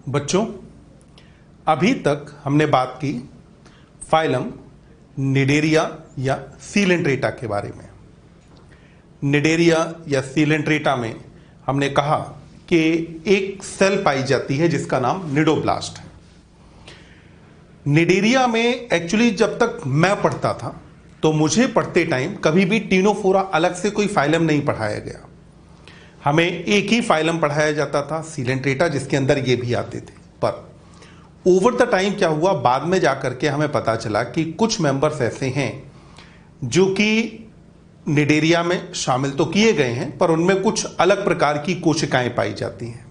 बच्चों, अभी तक हमने बात की फाइलम निडेरिया या सीलेंट्रेटा के बारे में। निडेरिया या सीलेंट्रेटा में हमने कहा कि एक सेल पाई जाती है जिसका नाम निडोब्लास्ट है। निडेरिया में एक्चुअली जब तक मैं पढ़ता था तो मुझे पढ़ते टाइम कभी भी टीनोफोरा अलग से कोई फाइलम नहीं पढ़ाया गया। हमें एक ही फाइलम पढ़ाया जाता था, सीलेंट्रेटा, जिसके अंदर ये भी आते थे। पर ओवर द टाइम क्या हुआ, बाद में जाकर के हमें पता चला कि कुछ मेंबर्स ऐसे हैं जो कि निडेरिया में शामिल तो किए गए हैं पर उनमें कुछ अलग प्रकार की कोशिकाएं पाई जाती हैं,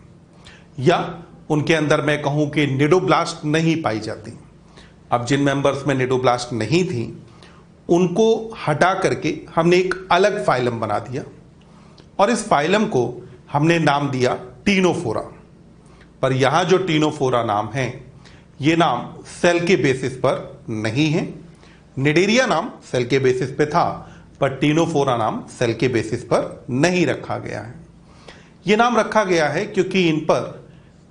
या उनके अंदर मैं कहूं कि निडोब्लास्ट नहीं पाई जाती। अब जिन मेंबर्स में निडोब्लास्ट नहीं थी उनको हटा करके हमने एक अलग फाइलम बना दिया और इस फाइलम को हमने नाम दिया टीनोफोरा। पर यहां जो टीनोफोरा नाम है ये नाम सेल के बेसिस पर नहीं है। निडेरिया नाम सेल के बेसिस पे था पर टीनोफोरा नाम सेल के बेसिस पर नहीं रखा गया है। ये नाम रखा गया है क्योंकि इन पर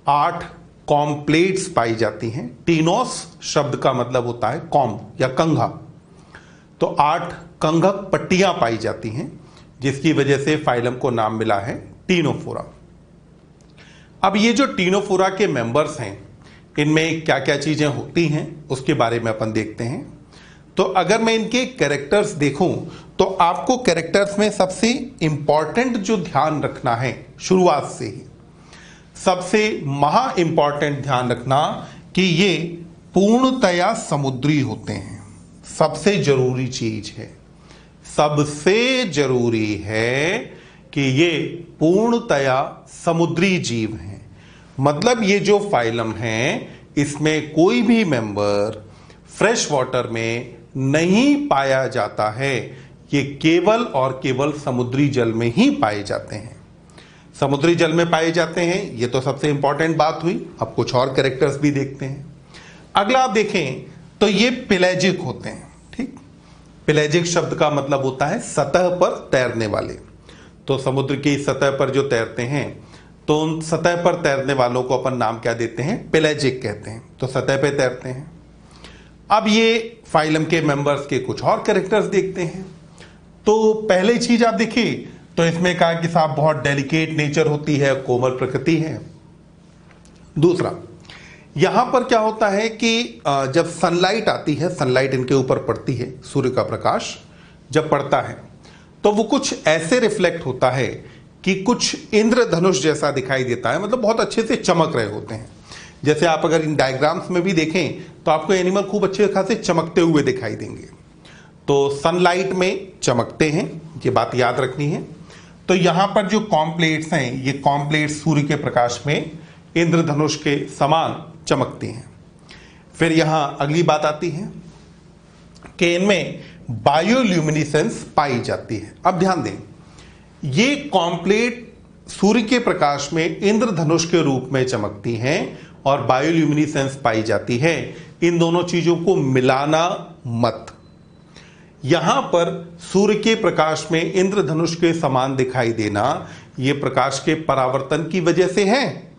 8 कॉम्प्लेट्स पाई जाती हैं। टीनोस शब्द का मतलब होता है कॉम या कंघा, तो 8 कंघक पट्टियां पाई जाती हैं जिसकी वजह से फाइलम को नाम मिला है टीनोफोरा। अब ये जो टीनोफोरा के मेंबर्स हैं इनमें क्या क्या चीजें होती हैं उसके बारे में अपन देखते हैं। तो अगर मैं इनके कैरेक्टर्स देखूं तो आपको कैरेक्टर्स में सबसे इंपॉर्टेंट जो ध्यान रखना है शुरुआत से ही, सबसे महा इंपॉर्टेंट ध्यान रखना कि ये पूर्णतया समुद्री होते हैं। सबसे जरूरी चीज है, सबसे जरूरी है कि ये पूर्णतया समुद्री जीव हैं। मतलब ये जो फाइलम है इसमें कोई भी मेंबर फ्रेश वाटर में नहीं पाया जाता है, ये केवल और केवल समुद्री जल में ही पाए जाते हैं। समुद्री जल में पाए जाते हैं, ये तो सबसे इंपॉर्टेंट बात हुई। अब कुछ और कैरेक्टर्स भी देखते हैं। अगला आप देखें तो ये पेलेजिक होते हैं। ठीक, पेलेजिक शब्द का मतलब होता है सतह पर तैरने वाले। तो समुद्र की सतह पर जो तैरते हैं तो उन सतह पर तैरने वालों को अपन नाम क्या देते हैं, पेलेजिक कहते हैं। तो सतह पे तैरते हैं। अब ये फाइलम के मेंबर्स के कुछ और कैरेक्टर्स देखते हैं। तो पहले चीज आप देखिए तो इसमें कहा कि साहब बहुत डेलिकेट नेचर होती है, कोमल प्रकृति है। दूसरा, यहां पर क्या होता है कि जब सनलाइट आती है, सनलाइट इनके ऊपर पड़ती है, सूर्य का प्रकाश जब पड़ता है तो वो कुछ ऐसे रिफ्लेक्ट होता है कि कुछ इंद्रधनुष जैसा दिखाई देता है। मतलब बहुत अच्छे से चमक रहे होते हैं। जैसे आप अगर इन डायग्राम्स में भी देखें तो आपको एनिमल खूब अच्छे खासे चमकते हुए दिखाई देंगे। तो सनलाइट में चमकते हैं, ये बात याद रखनी है। तो यहां पर जो कॉम्प्लेट्स हैं ये कॉम्प्लेट्स सूर्य के प्रकाश में इंद्रधनुष के समान चमकती हैं। फिर यहां अगली बात आती है कि इनमें बायोल्यूमिनेसेंस पाई जाती है। अब ध्यान दें, ये कॉम्प्लेट सूर्य के प्रकाश में इंद्रधनुष के रूप में चमकती हैं और बायोल्यूमिनेसेंस पाई जाती है। इन दोनों चीजों को मिलाना मत। यहां पर सूर्य के प्रकाश में इंद्रधनुष के समान दिखाई देना यह प्रकाश के परावर्तन की वजह से है,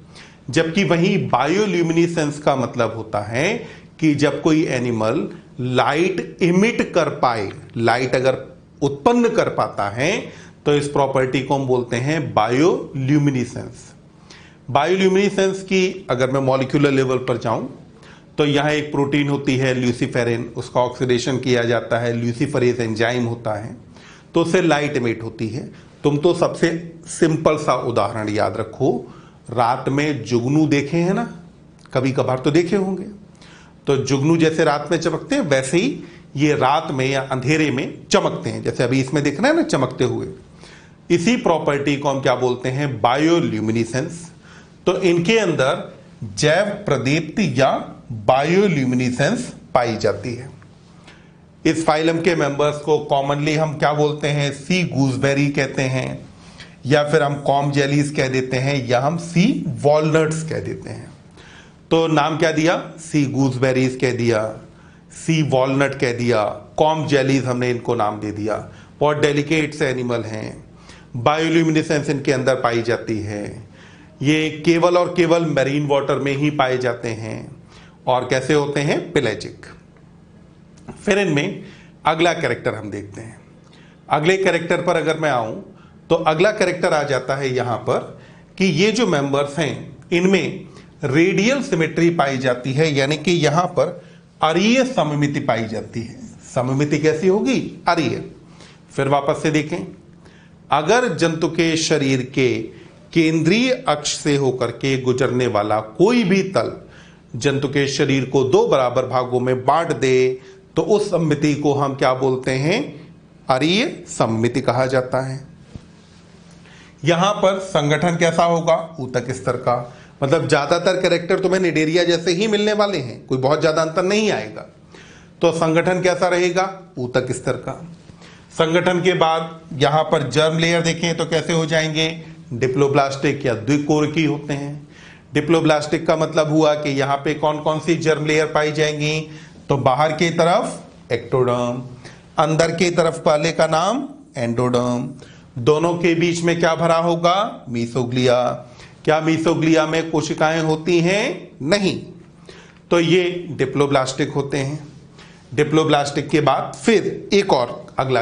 जबकि वहीं बायोल्यूमिनेसेंस का मतलब होता है कि जब कोई एनिमल लाइट इमिट कर पाए, लाइट अगर उत्पन्न कर पाता है तो इस प्रॉपर्टी को हम बोलते हैं बायोल्यूमिनेसेंस। बायोल्यूमिनेसेंस की अगर मैं मॉलिक्यूलर लेवल पर जाऊं तो यहां एक प्रोटीन होती है ल्यूसीफेरिन, उसका ऑक्सीडेशन किया जाता है, ल्यूसीफरेज एंजाइम होता है, तो उससे लाइट इमिट होती है। तुम तो सबसे सिंपल सा उदाहरण याद रखो, रात में जुगनू देखे हैं ना, कभी कभार तो देखे होंगे। तो जुगनू जैसे रात में चमकते हैं वैसे ही ये रात में या अंधेरे में चमकते हैं, जैसे अभी इसमें दिख रहा है ना चमकते हुए। इसी प्रॉपर्टी को हम क्या बोलते हैं, बायोल्यूमिनेसेंस। तो इनके अंदर जैव प्रदीप्ति या बायोल्यूमिनेसेंस पाई जाती है। इस फाइलम के मेंबर्स को कॉमनली हम क्या बोलते हैं, सी गूसबेरी कहते हैं, या फिर हम कॉम जेलीज कह देते हैं, या हम सी वॉलनट्स कह देते हैं। तो नाम क्या दिया, सी गूसबेरीज कह दिया, सी वॉलनट कह दिया, कॉम जेलीज हमने इनको नाम दे दिया। बहुत डेलिकेट से एनिमल हैं, बायोल्यूमिनेसेंस इनके अंदर पाई जाती है। ये केवल और केवल मैरीन वाटर में ही पाए जाते हैं और कैसे होते हैं, पेलेजिक। फिर इनमें अगला कैरेक्टर हम देखते हैं। अगले कैरेक्टर पर अगर मैं आऊं तो अगला कैरेक्टर आ जाता है यहां पर कि ये जो मेंबर्स हैं इनमें रेडियल सिमेट्री पाई जाती है, यानी कि यहां पर अरीय सममिति पाई जाती है। सममिति कैसी होगी, अरीय। फिर वापस से देखें, अगर जंतु के शरीर के केंद्रीय अक्ष से होकर के गुजरने वाला कोई भी तल जंतु के शरीर को दो बराबर भागों में बांट दे तो उस सममिति को हम क्या बोलते हैं, अरीय सममिति कहा जाता है। यहां पर संगठन कैसा होगा, ऊतक स्तर का। मतलब ज्यादातर कैरेक्टर तुम्हें निडेरिया जैसे ही मिलने वाले हैं, कोई बहुत ज्यादा अंतर नहीं आएगा। तो संगठन कैसा रहेगा, ऊतक स्तर का। संगठन के बाद यहां पर जर्म लेयर देखें तो कैसे हो जाएंगे, डिप्लोब्लास्टिक या द्विकोरकी होते हैं। डिप्लोब्लास्टिक का मतलब हुआ कि यहां पे कौन कौन सी जर्म लेयर पाई जाएंगी, तो बाहर की तरफ एक्टोडर्म, अंदर की तरफ वाले का नाम एंडोडर्म, दोनों के बीच में क्या भरा होगा, मीसोग्लिया। क्या मीसोग्लिया में कोशिकाएं होती हैं, नहीं। तो ये डिप्लोब्लास्टिक होते हैं। डिप्लोब्लास्टिक के बाद फिर एक और अगला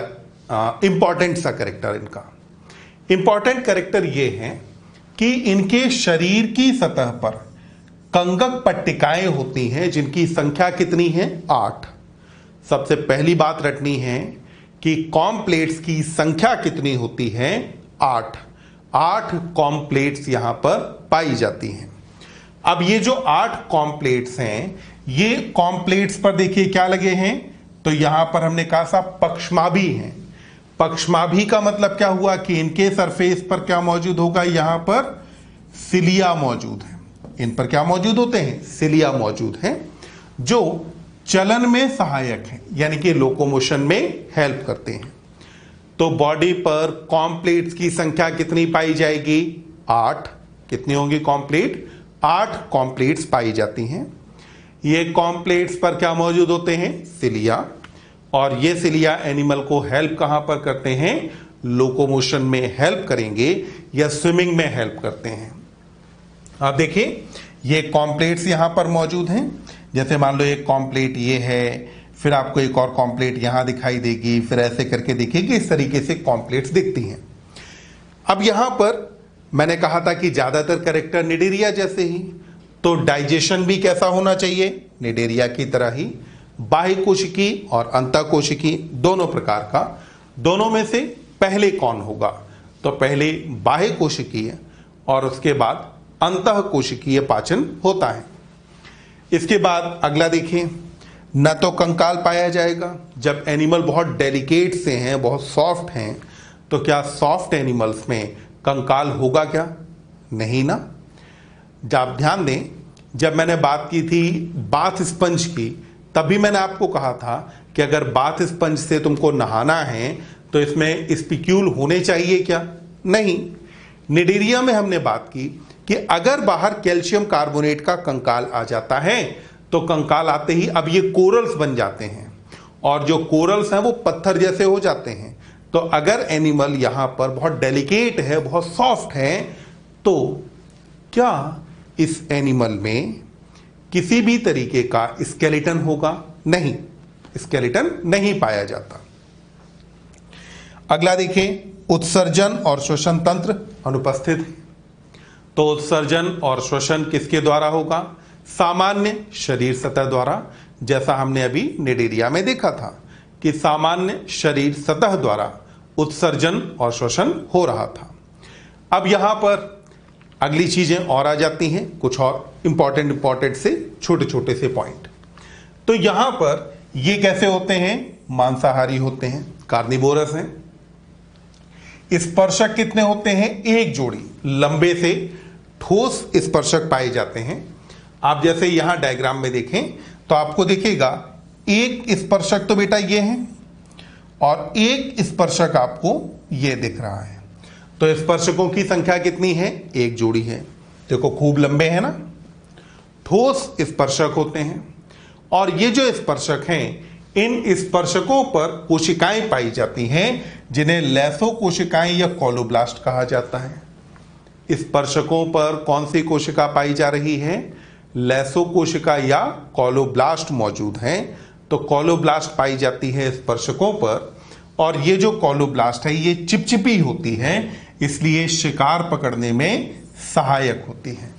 इंपॉर्टेंट सा कैरेक्टर, इनका इंपॉर्टेंट कैरेक्टर ये है कि इनके शरीर की सतह पर कंगक पट्टिकाएं होती हैं जिनकी संख्या कितनी है, 8। सबसे पहली बात रटनी है कि कॉम्प्लेट्स की संख्या कितनी होती है, 8। 8 कॉम्प्लेट्स यहां पर पाई जाती हैं। अब ये जो 8 कॉम्प्लेट्स हैं, ये कॉम्प्लेट्स पर देखिए क्या लगे हैं, तो यहां पर हमने कहा सा पक्षमाभी हैं। पक्षमाभी का मतलब क्या हुआ कि इनके सरफेस पर क्या मौजूद होगा, यहां पर सिलिया मौजूद है। इन पर क्या मौजूद होते हैं, सिलिया मौजूद हैं, जो चलन में सहायक हैं, यानी कि लोकोमोशन में हेल्प करते हैं। तो बॉडी पर कॉम्प्लेट्स की संख्या कितनी पाई जाएगी, 8। कितनी होंगी कॉम्प्लेट, 8 कॉम्प्लेट्स पाई जाती हैं। ये कॉम्प्लेट्स पर क्या मौजूद होते हैं, सिलिया। और ये सिलिया एनिमल को हेल्प कहां पर करते हैं, लोकोमोशन में हेल्प करेंगे या स्विमिंग में हेल्प करते हैं। आप देखिए ये कॉम्प्लेट्स यहां पर मौजूद हैं। जैसे मान लो एक कॉम्प्लेट ये है, फिर आपको एक और कॉम्प्लेट यहां दिखाई देगी, फिर ऐसे करके देखिए कि इस तरीके से कॉम्प्लेट्स दिखती हैं। अब यहां पर मैंने कहा था कि ज्यादातर कैरेक्टर निडेरिया जैसे ही, तो डाइजेशन भी कैसा होना चाहिए, निडेरिया की तरह ही। बाह्य कोशिकी और अंतः कोशिकी दोनों प्रकार का। दोनों में से पहले कौन होगा, तो पहले बाह्य कोशिकीय और उसके बाद अंतः कोशिकीय पाचन होता है। इसके बाद अगला देखिए, न तो कंकाल पाया जाएगा। जब एनिमल बहुत डेलिकेट से हैं, बहुत सॉफ्ट हैं, तो क्या सॉफ्ट एनिमल्स में कंकाल होगा क्या, नहीं ना। जब ध्यान दें, जब मैंने बात की थी बाथ स्पंज की, तभी मैंने आपको कहा था कि अगर बाथ स्पंज से तुमको नहाना है तो इसमें स्पिक्यूल होने चाहिए क्या, नहीं। निडेरिया में हमने बात की कि अगर बाहर कैल्शियम कार्बोनेट का कंकाल आ जाता है तो कंकाल आते ही अब ये कोरल्स बन जाते हैं, और जो कोरल्स हैं वो पत्थर जैसे हो जाते हैं। तो अगर एनिमल यहां पर बहुत डेलिकेट है, बहुत सॉफ्ट है, तो क्या इस एनिमल में किसी भी तरीके का स्केलेटन होगा, नहीं, स्केलेटन नहीं पाया जाता। अगला देखें, उत्सर्जन और श्वसन तंत्र अनुपस्थित है। तो उत्सर्जन और श्वसन किसके द्वारा होगा, सामान्य शरीर सतह द्वारा। जैसा हमने अभी निडेरिया में देखा था कि सामान्य शरीर सतह द्वारा उत्सर्जन और श्वसन हो रहा था। अब यहां पर अगली चीजें और आ जाती हैं, कुछ और इंपॉर्टेंट से छोटे छोटे से पॉइंट। तो यहां पर ये कैसे होते हैं, मांसाहारी होते हैं, कार्निवोरस हैं। स्पर्शक कितने होते हैं, एक जोड़ी लंबे से ठोस स्पर्शक पाए जाते हैं। आप जैसे यहां डायग्राम में देखें तो आपको दिखेगा एक स्पर्शक तो बेटा ये है और एक स्पर्शक आपको ये दिख रहा है। तो स्पर्शकों की संख्या कितनी है, एक जोड़ी है। देखो खूब लंबे हैं ना, ठोस स्पर्शक होते हैं। और ये जो स्पर्शक हैं, इन स्पर्शकों पर कोशिकाएं पाई जाती हैं जिन्हें लैसो कोशिकाएं या कोलोब्लास्ट कहा जाता है। स्पर्शकों पर कौन सी कोशिका पाई जा रही है? लैसो कोशिका या कोलोब्लास्ट मौजूद हैं। तो कोलोब्लास्ट पाई जाती है स्पर्शकों पर, और ये जो कोलोब्लास्ट है ये चिपचिपी होती है, इसलिए शिकार पकड़ने में सहायक होती है।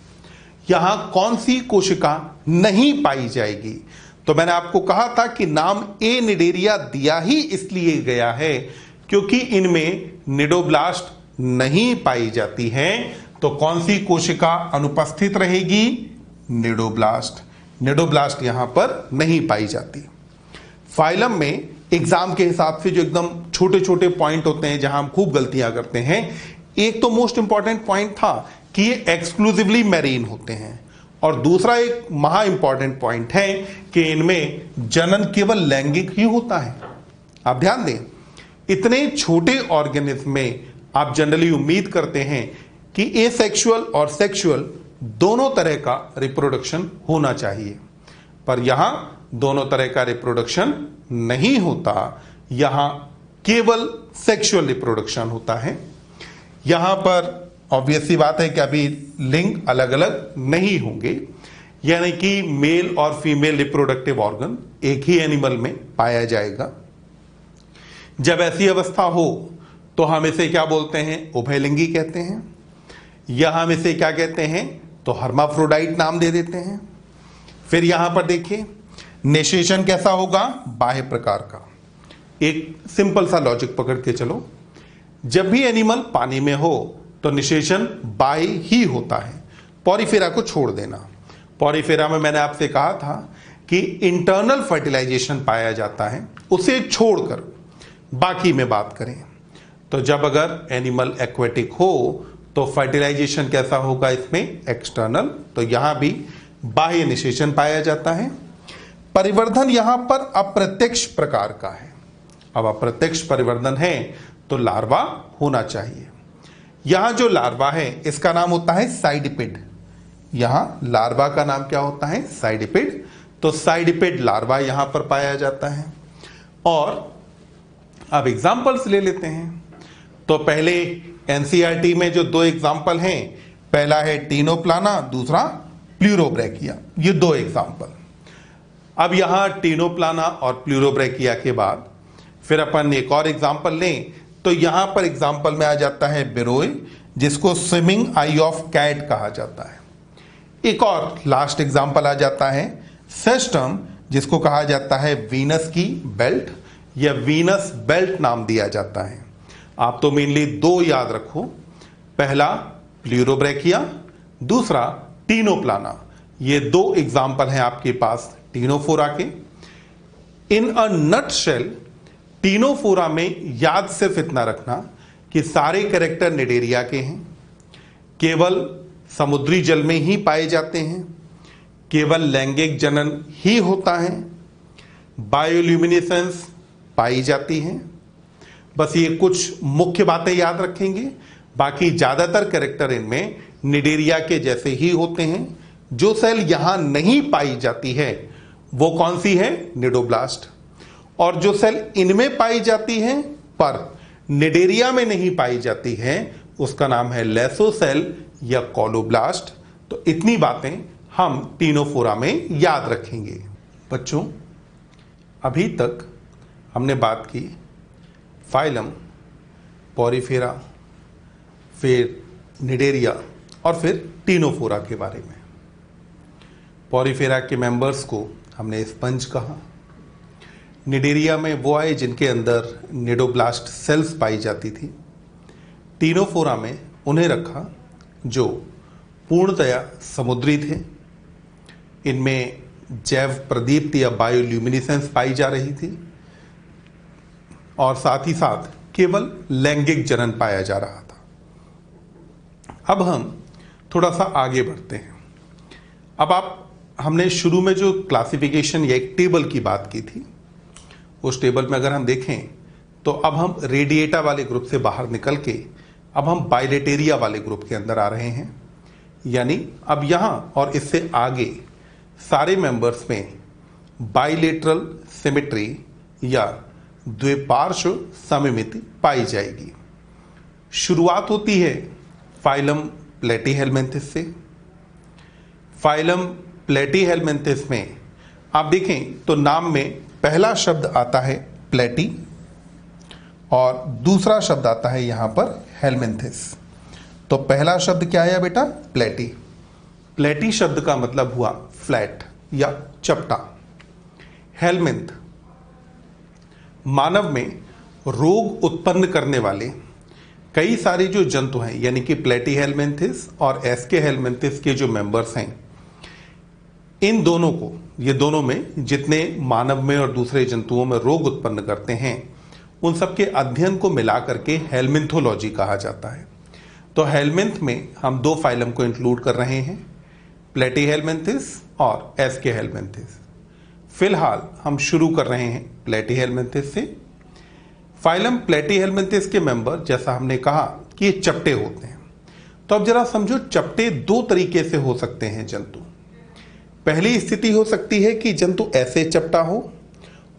यहां कौन सी कोशिका नहीं पाई जाएगी? तो मैंने आपको कहा था कि नाम एनिडेरिया दिया ही इसलिए गया है क्योंकि इनमें निडोब्लास्ट नहीं पाई जाती है। तो कौन सी कोशिका अनुपस्थित रहेगी? निडोब्लास्ट। निडोब्लास्ट यहां पर नहीं पाई जाती। फाइलम में एग्जाम के हिसाब से जो एकदम छोटे छोटे पॉइंट होते हैं जहां हम खूब गलतियां करते हैं, एक तो मोस्ट इंपॉर्टेंट पॉइंट था कि ये एक्सक्लूसिवली मैरीन होते हैं, और दूसरा एक महा इंपॉर्टेंट पॉइंट है कि इनमें जनन केवल लैंगिक ही होता है। आप ध्यान दें, इतने छोटे ऑर्गेनिज्म में आप जनरली उम्मीद करते हैं कि एसेक्सुअल और सेक्सुअल दोनों तरह का रिप्रोडक्शन होना चाहिए, पर यहां दोनों तरह का रिप्रोडक्शन नहीं होता, यहां केवल सेक्सुअल रिप्रोडक्शन होता है। यहां पर ऑब्वियस सी बात है कि अभी लिंग अलग अलग नहीं होंगे, यानी कि मेल और फीमेल रिप्रोडक्टिव ऑर्गन एक ही एनिमल में पाया जाएगा। जब ऐसी अवस्था हो तो हम इसे क्या बोलते हैं? उभयलिंगी कहते हैं, या हम इसे क्या कहते हैं? तो हर्माफ्रोडाइट नाम दे देते हैं। फिर यहां पर देखिए निषेचन कैसा होगा? बाह्य प्रकार का। एक सिंपल सा लॉजिक पकड़ के चलो, जब भी एनिमल पानी में हो तो निषेचन बाह्य ही होता है, पॉरीफेरा को छोड़ देना। पॉरीफेरा में मैंने आपसे कहा था कि इंटरनल फर्टिलाइजेशन पाया जाता है, उसे छोड़कर बाकी में बात करें तो जब अगर एनिमल एक्वेटिक हो तो फर्टिलाइजेशन कैसा होगा? इसमें एक्सटर्नल। तो यहां भी बाह्य निषेचन पाया जाता है। परिवर्धन यहां पर अप्रत्यक्ष प्रकार का है। अब अप्रत्यक्ष परिवर्धन है तो लार्वा होना चाहिए। यहां जो लार्वा है इसका नाम होता है साइडिपिड। यहां लार्वा का नाम क्या होता है? साइडिपिड। तो साइडिपिड लार्वा यहां पर पाया जाता है। और अब एग्जाम्पल्स ले लेते हैं। तो पहले एनसीईआरटी में जो दो एग्जाम्पल हैं, पहला है टीनोप्लाना, दूसरा प्लूरोब्रैकिया, ये दो एग्जाम्पल। अब यहां टीनोप्लाना और प्लूरोब्रैकिया के बाद फिर अपन एक और एग्जाम्पल लें तो यहां पर एग्जाम्पल में आ जाता है बिरोय, जिसको स्विमिंग आई ऑफ कैट कहा जाता है। एक और लास्ट एग्जाम्पल आ जाता है सेस्टम, जिसको कहा जाता है वीनस की बेल्ट या वीनस बेल्ट नाम दिया जाता है। आप तो मेनली दो याद रखो, पहला प्लूरोब्रैकिया, दूसरा टीनोप्लाना। ये दो एग्जाम्पल हैं आपके पास टीनोफोरा के। इन अ नटशेल टीनोफोरा में याद सिर्फ इतना रखना कि सारे कैरेक्टर निडेरिया के हैं, केवल समुद्री जल में ही पाए जाते हैं, केवल लैंगिक जनन ही होता है, बायोल्यूमिनेसेंस पाई जाती है। बस ये कुछ मुख्य बातें याद रखेंगे, बाकी ज्यादातर कैरेक्टर इनमें निडेरिया के जैसे ही होते हैं। जो सेल यहां नहीं पाई जाती है वो कौन सी है? निडोब्लास्ट। और जो सेल इनमें पाई जाती है पर निडेरिया में नहीं पाई जाती है उसका नाम है लैसोसेल या कोलोब्लास्ट। तो इतनी बातें हम टीनोफोरा में याद रखेंगे। बच्चों, अभी तक हमने बात की फाइलम, पॉरीफेरा, फिर निडेरिया और फिर टीनोफोरा के बारे में। पॉरीफेरा के मेंबर्स को हमने स्पंज कहा। निडेरिया में वो आए जिनके अंदर निडोब्लास्ट सेल्स पाई जाती थी। टीनोफोरा में उन्हें रखा जो पूर्णतया समुद्री थे, इनमें जैव प्रदीप्ति या बायोल्यूमिनेसेंस पाई जा रही थी, और साथ ही साथ केवल लैंगिक जनन पाया जा रहा था। अब हम थोड़ा सा आगे बढ़ते हैं। अब हमने शुरू में जो क्लासिफिकेशन या एक टेबल की बात की थी, उस टेबल में अगर हम देखें तो अब हम रेडिएटा वाले ग्रुप से बाहर निकल के अब हम बाइलेटेरिया वाले ग्रुप के अंदर आ रहे हैं। यानी अब यहां और इससे आगे सारे मेंबर्स में बाइलेटरल सिमेट्री या द्विपार्श्व सममिति पाई जाएगी। शुरुआत होती है फाइलम प्लेटीहेलमिन्थिस से। फाइलम प्लेटीहेलमिन्थिस में आप देखें तो नाम में पहला शब्द आता है प्लेटी और दूसरा शब्द आता है यहां पर हेलमिन्थिस। तो पहला शब्द क्या है बेटा? प्लेटी। प्लेटी शब्द का मतलब हुआ फ्लैट या चपटा। हेलमिन्थ मानव में रोग उत्पन्न करने वाले कई सारे जो जंतु हैं, यानी कि प्लेटीहेलमिन्थिस और एस्के हेलमिन्थिस के जो मेंबर्स हैं, इन दोनों को, ये दोनों में जितने मानव में और दूसरे जंतुओं में रोग उत्पन्न करते हैं, उन सब के अध्ययन को मिला करके हेलमिन्थोलॉजी कहा जाता है। तो हेलमिन्थ में हम दो फाइलम को इंक्लूड कर रहे हैं, प्लेटीहेलमिन्थिस और एस्के हेलमिन्थिस। फिलहाल हम शुरू कर रहे हैं प्लेटीहेलमिन्थिस से। फाइलम प्लेटीहेलमिन्थिस के मेंबर, जैसा हमने कहा कि ये चपटे होते हैं। तो अब जरा समझो, चपटे दो तरीके से हो सकते हैं जंतु। पहली स्थिति हो सकती है कि जंतु ऐसे चपटा हो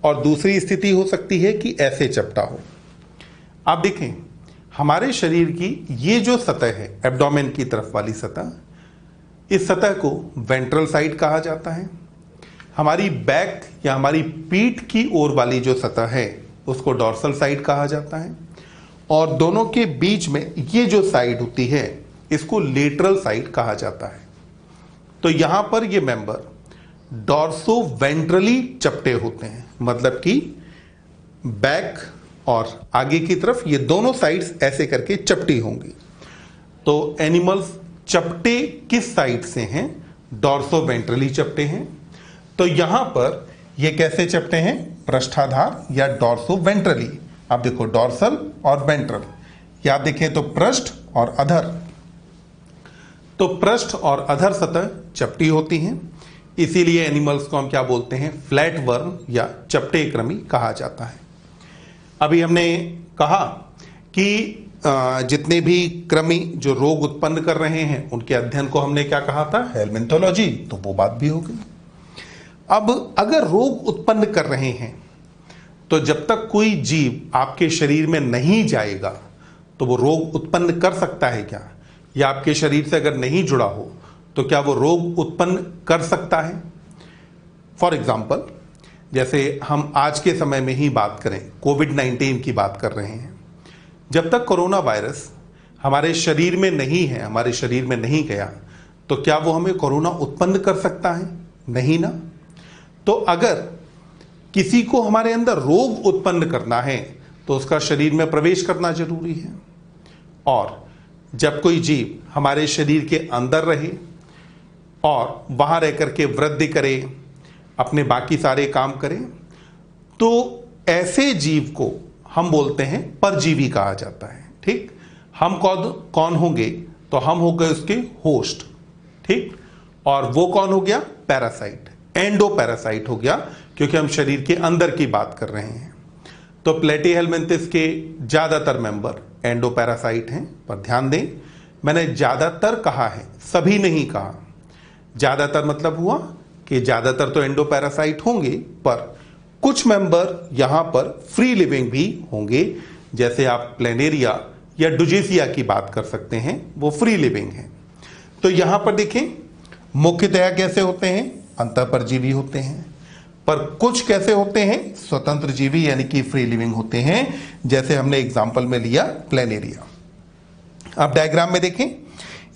और दूसरी स्थिति हो सकती है कि ऐसे चपटा हो। आप देखें, हमारे शरीर की ये जो सतह है, एब्डोमेन की तरफ वाली सतह, इस सतह को वेंट्रल साइड कहा जाता है। हमारी बैक या हमारी पीठ की ओर वाली जो सतह है उसको डॉर्सल साइड कहा जाता है और दोनों के बीच में ये जो साइड होती है इसको लेटरल साइड कहा जाता है। तो यहां पर ये मेंबर डॉर्सो वेंट्रली चपटे होते हैं, मतलब कि बैक और आगे की तरफ ये दोनों साइड्स ऐसे करके चपटी होंगी। तो एनिमल्स चपटे किस साइड से हैं? डॉर्सो वेंट्रली चपटे हैं। तो यहां पर ये कैसे चपटे हैं? पृष्ठाधार या डॉर्सो वेंट्रली। आप देखो, डॉर्सल और वेंट्रल, या आप देखें तो पृष्ठ और अधर। तो पृष्ठ और अधर सतह चपटी होती हैं, इसीलिए एनिमल्स को हम क्या बोलते हैं? फ्लैट वर्म या चपटे कृमि कहा जाता है। अभी हमने कहा कि जितने भी कृमि जो रोग उत्पन्न कर रहे हैं उनके अध्ययन को हमने क्या कहा था? हेलमिन्थोलॉजी। तो वो बात भी हो गई। अब अगर रोग उत्पन्न कर रहे हैं तो जब तक कोई जीव आपके शरीर में नहीं जाएगा तो वो रोग उत्पन्न कर सकता है क्या? या आपके शरीर से अगर नहीं जुड़ा हो तो क्या वो रोग उत्पन्न कर सकता है? फॉर एग्जाम्पल, जैसे हम आज के समय में ही बात करें, कोविड-19 की बात कर रहे हैं। जब तक कोरोना वायरस हमारे शरीर में नहीं है, हमारे शरीर में नहीं गया, तो क्या वो हमें कोरोना उत्पन्न कर सकता है? नहीं ना। तो अगर किसी को हमारे अंदर रोग उत्पन्न करना है तो उसका शरीर में प्रवेश करना जरूरी है। और जब कोई जीव हमारे शरीर के अंदर रहे और वहां रह करके वृद्धि करे, अपने बाकी सारे काम करे, तो ऐसे जीव को हम बोलते हैं परजीवी कहा जाता है। ठीक, हम कौन होंगे? तो हम हो गए उसके होस्ट। ठीक, और वो कौन हो गया? पैरासाइट, एंडो पैरासाइट हो गया, क्योंकि हम शरीर के अंदर की बात कर रहे हैं। तो प्लेटीहेलमिन्थिस के ज्यादातर मेंबर एंडो पैरासाइट हैं। पर ध्यान दें, मैंने ज्यादातर कहा है, सभी नहीं कहा। ज्यादातर मतलब हुआ कि ज्यादातर तो एंडो पैरासाइट होंगे, पर कुछ मेंबर यहां पर फ्री लिविंग भी होंगे। जैसे आप प्लेनेरिया या डुजेसिया की बात कर सकते हैं, वो फ्री लिविंग है। तो यहां पर देखें, मुख्यतया कैसे होते हैं? अंतःपरजीवी होते हैं। पर कुछ कैसे होते हैं? स्वतंत्र जीवी, यानी कि फ्री लिविंग होते हैं, जैसे हमने एग्जांपल में लिया प्लेनेरिया। अब डायग्राम में देखें,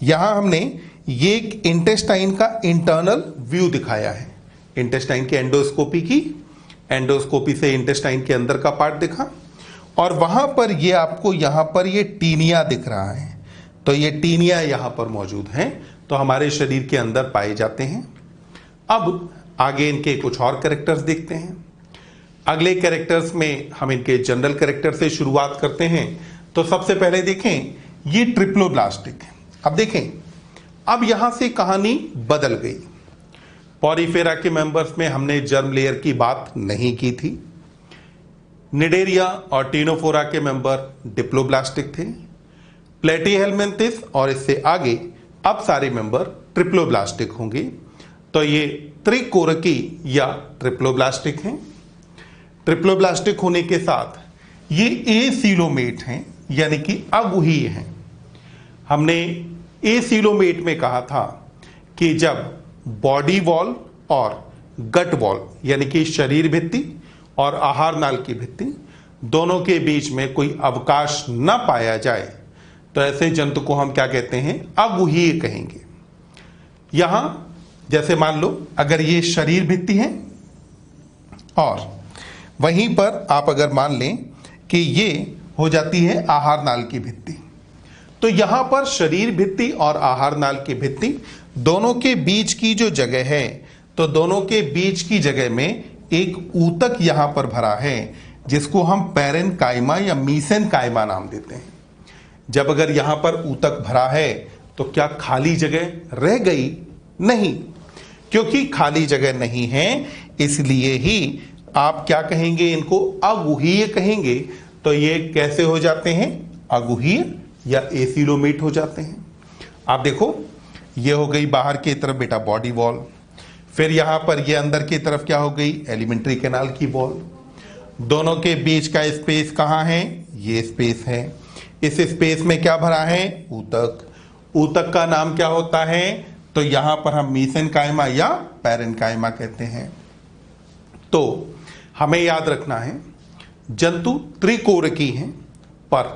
यहां हमने ये इंटेस्टाइन का इंटरनल व्यू दिखाया है। इंटेस्टाइन की एंडोस्कोपी की, एंडोस्कोपी से इंटेस्टाइन के अंदर का पार्ट दिखा, और वहां पर ये आपको यहां पर ये टीनिया दिख रहा है। तो ये टीनिया यहां पर मौजूद हैं, तो हमारे शरीर के अंदर पाए जाते हैं। अब आगे इनके कुछ और कैरेक्टर्स देखते हैं। अगले कैरेक्टर्स में हम इनके जनरल कैरेक्टर से शुरुआत करते हैं। तो सबसे पहले देखें, ये ट्रिप्लोब्लास्टिक है। अब देखें, अब यहां से कहानी बदल गई। पॉरीफेरा के मेंबर्स में हमने जर्म लेयर की बात नहीं की थी। निडेरिया और टीनोफोरा के मेंबर डिप्लोब्लास्टिक थे। प्लेटीहेलमिन्थिस और इससे आगे अब सारे मेंबर ट्रिप्लोब्लास्टिक होंगे। तो ये त्रिकोरकी या ट्रिप्लोब्लास्टिक हैं। ट्रिप्लोब्लास्टिक होने के साथ ये एसीलोमेट हैं, यानी कि अगुहीय हैं। हमने एसिलोमेट में कहा था कि जब बॉडी वॉल और गट वॉल यानी कि शरीर भित्ति और आहार नाल की भित्ति दोनों के बीच में कोई अवकाश न पाया जाए तो ऐसे जंतु को हम क्या कहते हैं, अगुहीय कहेंगे। यहां जैसे मान लो अगर ये शरीर भित्ति है और वहीं पर आप अगर मान लें कि ये हो जाती है आहार नाल की भित्ति, तो यहां पर शरीर भित्ति और आहार नाल की भित्ति दोनों के बीच की जो जगह है, तो दोनों के बीच की जगह में एक ऊतक यहां पर भरा है जिसको हम पैरेन्काइमा या मीसेनकाइमा नाम देते हैं। जब अगर यहां पर ऊतक भरा है तो क्या खाली जगह रह गई? नहीं, क्योंकि खाली जगह नहीं है इसलिए ही आप क्या कहेंगे, इनको अगुहीय कहेंगे। तो ये कैसे हो जाते हैं, अगुहीय या एसिलोमेट हो जाते हैं। आप देखो ये हो गई बाहर की तरफ बेटा बॉडी वॉल, फिर यहां पर ये अंदर की तरफ क्या हो गई, एलिमेंट्री कैनाल की वॉल। दोनों के बीच का स्पेस कहां है, ये स्पेस है। इस स्पेस में क्या भरा है, ऊतक। ऊतक का नाम क्या होता है, तो यहां पर हम मीसेनकाइमा या पैरेन्काइमा कहते हैं। तो हमें याद रखना है जंतु त्रिकोरकी हैं पर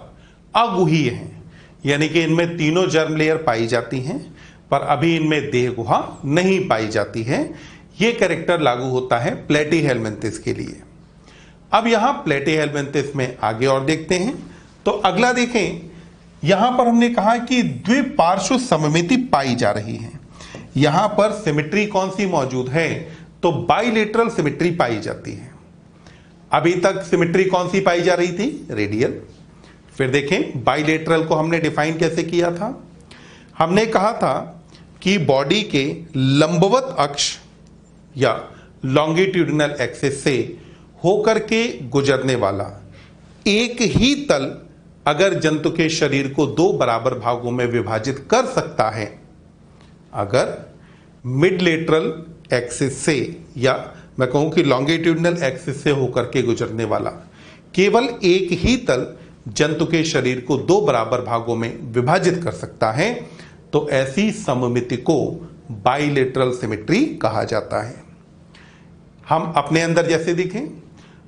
अगुहीय हैं, यानी कि इनमें तीनों जर्म लेयर पाई जाती हैं पर अभी इनमें देह गुहा नहीं पाई जाती है। यह कैरेक्टर लागू होता है प्लेटीहेल्मिन्थिस के लिए। अब यहां प्लेटीहेल्मिन्थिस में आगे और देखते हैं। तो अगला देखें, यहां पर हमने कहा कि द्विपार्श्व सममिति पाई जा रही है। यहां पर सिमेट्री कौन सी मौजूद है, तो बाइलेटरल सिमेट्री पाई जाती है। अभी तक सिमेट्री कौन सी पाई जा रही थी, रेडियल। फिर देखें बाइलेटरल को हमने डिफाइन कैसे किया था, हमने कहा था कि बॉडी के लंबवत अक्ष या लॉन्गिट्यूडिनल एक्सिस से होकर के गुजरने वाला एक ही तल अगर जंतु के शरीर को दो बराबर भागों में विभाजित कर सकता है, अगर मिड लेटरल एक्सिस से या मैं कहूं कि लॉन्गिट्यूडिनल एक्सिस से होकर के गुजरने वाला केवल एक ही तल जंतु के शरीर को दो बराबर भागों में विभाजित कर सकता है, तो ऐसी सममिति को बाइलेटरल सिमेट्री कहा जाता है। हम अपने अंदर जैसे देखें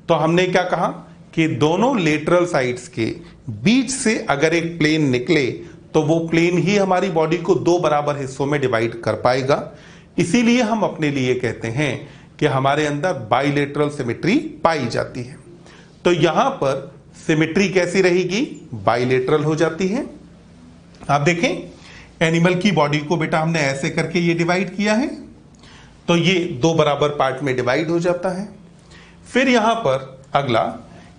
तो हमने क्या कहा कि दोनों लेटरल साइड्स के बीच से अगर एक प्लेन निकले तो वो प्लेन ही हमारी बॉडी को दो बराबर हिस्सों में डिवाइड कर पाएगा। इसीलिए हम अपने लिए कहते हैं कि हमारे अंदर बाइलेटरल सिमेट्री पाई जाती है। तो यहां पर सिमेट्री कैसी रहेगी, बाइलेटरल हो जाती है। आप देखें एनिमल की बॉडी को बेटा हमने ऐसे करके ये डिवाइड किया है, तो ये दो बराबर पार्ट में डिवाइड हो जाता है। फिर यहां पर अगला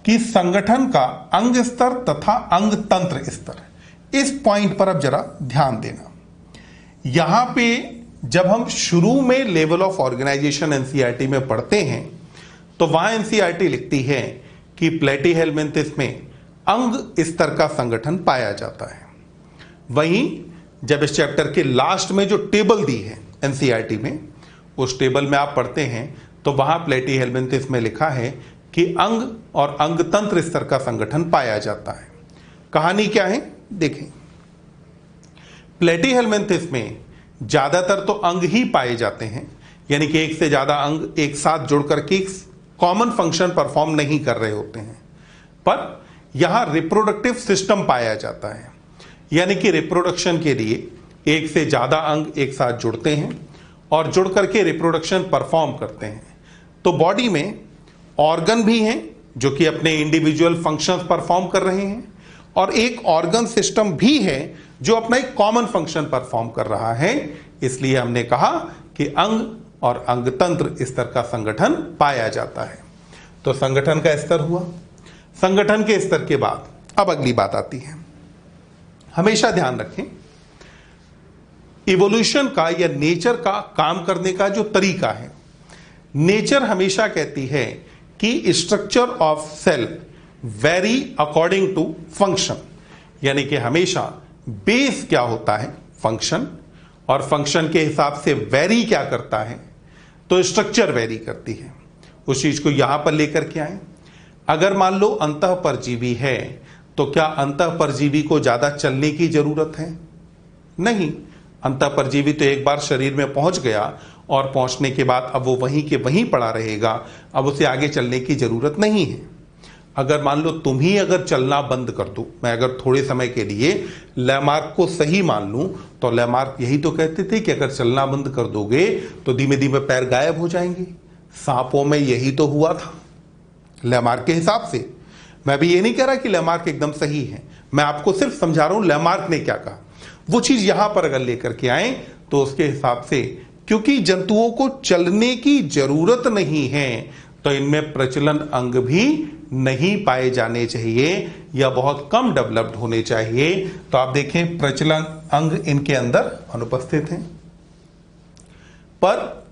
कि संगठन का अंग स्तर तथा अंग तंत्र स्तर, इस पॉइंट पर अब जरा ध्यान देना। यहां पे जब हम शुरू में लेवल ऑफ ऑर्गेनाइजेशन एनसीईआरटी में पढ़ते हैं तो वहां एनसीईआरटी लिखती है कि प्लेटीहेल्मिन्थिस में अंग स्तर का संगठन पाया जाता है। वहीं जब इस चैप्टर के लास्ट में जो टेबल दी है एनसीईआरटी में, उस टेबल में आप पढ़ते हैं तो वहां प्लेटीहेल्मिन्थिस में लिखा है कि अंग और अंग तंत्र स्तर का संगठन पाया जाता है। कहानी क्या है देखें, प्लेटीहेल्मिन्थिस में ज्यादातर तो अंग ही पाए जाते हैं, यानी कि एक से ज्यादा अंग एक साथ जुड़ करके कॉमन फंक्शन परफॉर्म नहीं कर रहे होते हैं। पर यहां रिप्रोडक्टिव सिस्टम पाया जाता है, यानी कि रिप्रोडक्शन के लिए एक से ज्यादा अंग एक साथ जुड़ते हैं और जुड़ करके रिप्रोडक्शन परफॉर्म करते हैं। तो बॉडी में ऑर्गन भी हैं जो कि अपने इंडिविजुअल फंक्शंस परफॉर्म कर रहे हैं, और एक ऑर्गन सिस्टम भी है जो अपना एक कॉमन फंक्शन परफॉर्म कर रहा है। इसलिए हमने कहा कि अंग और अंग तंत्र स्तर का संगठन पाया जाता है। तो संगठन का स्तर हुआ। संगठन के स्तर के बाद अब अगली बात आती है, हमेशा ध्यान रखें इवोल्यूशन का या नेचर का काम करने का जो तरीका है। नेचर हमेशा कहती है कि structure of cell very according to function, यानी कि हमेशा बेस क्या होता है, फंक्शन, और फंक्शन के हिसाब से वेरी क्या करता है, तो स्ट्रक्चर वेरी करती है। उस चीज को यहां पर लेकर के आए। अगर मान लो अंतःपरजीवी है तो क्या अंतःपरजीवी को ज्यादा चलने की जरूरत है? नहीं, अंतःपरजीवी तो एक बार शरीर में पहुंच गया और पहुंचने के बाद अब वो वहीं के वहीं पड़ा रहेगा, अब उसे आगे चलने की जरूरत नहीं है। अगर मान लो तुम ही अगर चलना बंद कर दो, मैं अगर थोड़े समय के लिए लैमार्क को सही मान लूं, तो लैमार्क यही तो कहते थे कि अगर चलना बंद कर दोगे तो धीमे धीमे पैर गायब हो जाएंगे। सांपों में यही तो हुआ था लैमार्क के हिसाब से। मैं भी ये नहीं कह रहा कि लैमार्क एकदम सही है, मैं आपको सिर्फ समझा रहा हूं लैमार्क ने क्या कहा। वो चीज यहां पर अगर लेकर के आए तो उसके हिसाब से, क्योंकि जंतुओं को चलने की जरूरत नहीं है तो इनमें प्रचलन अंग भी नहीं पाए जाने चाहिए या बहुत कम डेवलप्ड होने चाहिए। तो आप देखें प्रचलन अंग इनके अंदर अनुपस्थित हैं। पर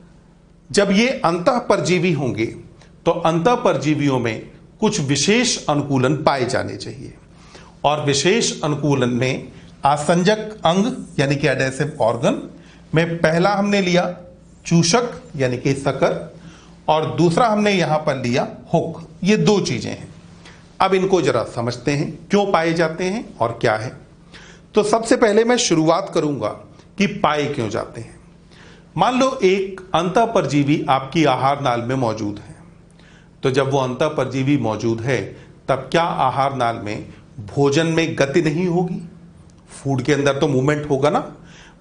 जब ये अंतःपरजीवी होंगे तो अंतःपरजीवियों में कुछ विशेष अनुकूलन पाए जाने चाहिए, और विशेष अनुकूलन में आसंजक अंग यानी कि एडेसिव ऑर्गन में पहला हमने लिया चूषक यानी कि सकर, और दूसरा हमने यहां पर लिया हुक। ये दो चीजें हैं। अब इनको जरा समझते हैं क्यों पाए जाते हैं और क्या है। तो सबसे पहले मैं शुरुआत करूंगा कि पाए क्यों जाते हैं। मान लो एक अंतःपरजीवी आपकी आहार नाल में मौजूद है, तो जब वो अंतःपरजीवी मौजूद है तब क्या आहार नाल में भोजन में गति नहीं होगी? फूड के अंदर तो मूवमेंट होगा ना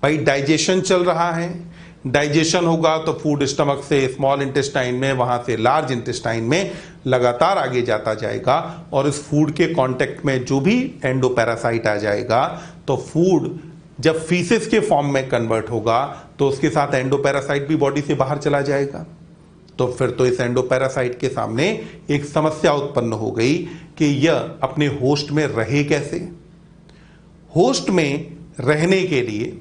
भाई, डाइजेशन चल रहा है, डाइजेशन होगा तो फूड स्टमक से स्मॉल इंटेस्टाइन में, वहां से लार्ज इंटेस्टाइन में लगातार आगे जाता जाएगा, और इस फूड के कांटेक्ट में जो भी एंडोपैरासाइट आ जाएगा तो फूड जब फीसिस के फॉर्म में कन्वर्ट होगा तो उसके साथ एंडोपैरासाइट भी बॉडी से बाहर चला जाएगा। तो फिर तो इस एंडोपैरासाइट के सामने एक समस्या उत्पन्न हो गई कि यह अपने होस्ट में रहे कैसे। होस्ट में रहने के लिए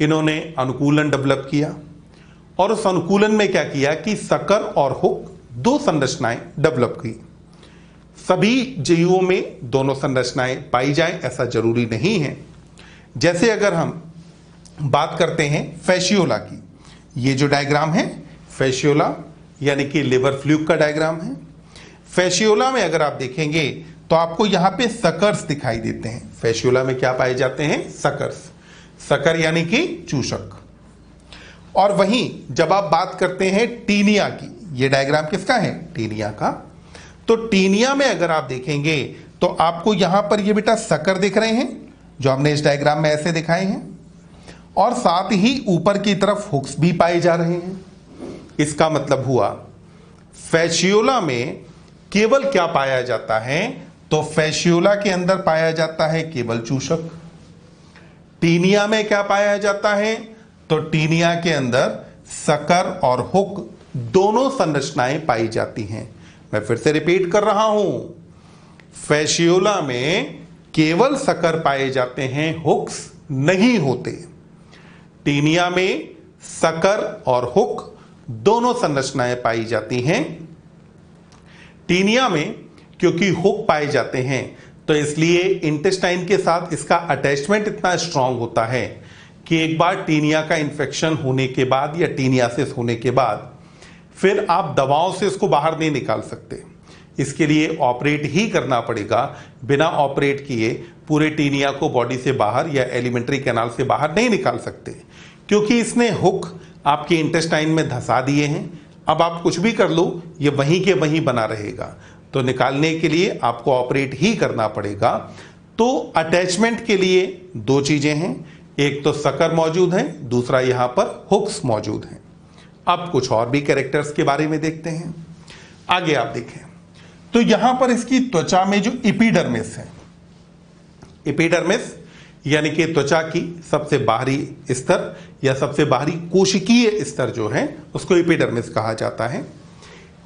इन्होंने अनुकूलन डेवलप किया, और उस अनुकूलन में क्या किया कि सकर और हुक दो संरचनाएं डेवलप की। सभी जीवों में दोनों संरचनाएं पाई जाएं ऐसा जरूरी नहीं है। जैसे अगर हम बात करते हैं फैशियोला की, ये जो डायग्राम है फैशियोला यानी कि लिवर फ्लूक का डायग्राम है। फैशियोला में अगर आप देखेंगे तो आपको यहां पे सकर्स दिखाई देते हैं। फैशियोला में क्या पाए जाते हैं? सकर्स। सकर यानी कि चूषक। और वहीं जब आप बात करते हैं टीनिया की, ये डायग्राम किसका है? टीनिया का। तो टीनिया में अगर आप देखेंगे तो आपको यहां पर ये बेटा सकर दिख रहे हैं जो हमने इस डायग्राम में ऐसे दिखाए हैं, और साथ ही ऊपर की तरफ हुक्स भी पाए जा रहे हैं। इसका मतलब हुआ फैशियोला में केवल क्या पाया जाता है? तो फैशियोला के अंदर पाया जाता है केवल चूषक। टीनिया में क्या पाया जाता है? तो टीनिया के अंदर सकर और हुक दोनों संरचनाएं पाई जाती हैं। मैं फिर से रिपीट कर रहा हूं, फैशियोला में केवल सकर पाए जाते हैं, हुक्स नहीं होते। टीनिया में सकर और हुक दोनों संरचनाएं पाई जाती हैं। टीनिया में क्योंकि हुक पाए जाते हैं तो इसलिए इंटेस्टाइन के साथ इसका अटैचमेंट इतना स्ट्रांग होता है कि एक बार टीनिया का इन्फेक्शन होने के बाद या टीनियासिस होने के बाद फिर आप दवाओं से इसको बाहर नहीं निकाल सकते। इसके लिए ऑपरेट ही करना पड़ेगा। बिना ऑपरेट किए पूरे टीनिया को बॉडी से बाहर या एलिमेंट्री कैनाल से बाहर नहीं निकाल सकते, क्योंकि इसने हुक आपके इंटेस्टाइन में धंसा दिए हैं। अब आप कुछ भी कर लो, ये वहीं के वहीं बना रहेगा। तो निकालने के लिए आपको ऑपरेट ही करना पड़ेगा। तो अटैचमेंट के लिए दो चीजें हैं, एक तो सकर मौजूद है, दूसरा यहां पर हुक्स मौजूद हैं। अब कुछ और भी कैरेक्टर्स के बारे में देखते हैं। आगे आप देखें तो यहां पर इसकी त्वचा में जो एपिडर्मिस है, एपिडर्मिस यानी कि त्वचा की सबसे बाहरी स्तर या सबसे बाहरी कोशिकीय स्तर जो है उसको एपिडर्मिस कहा जाता है।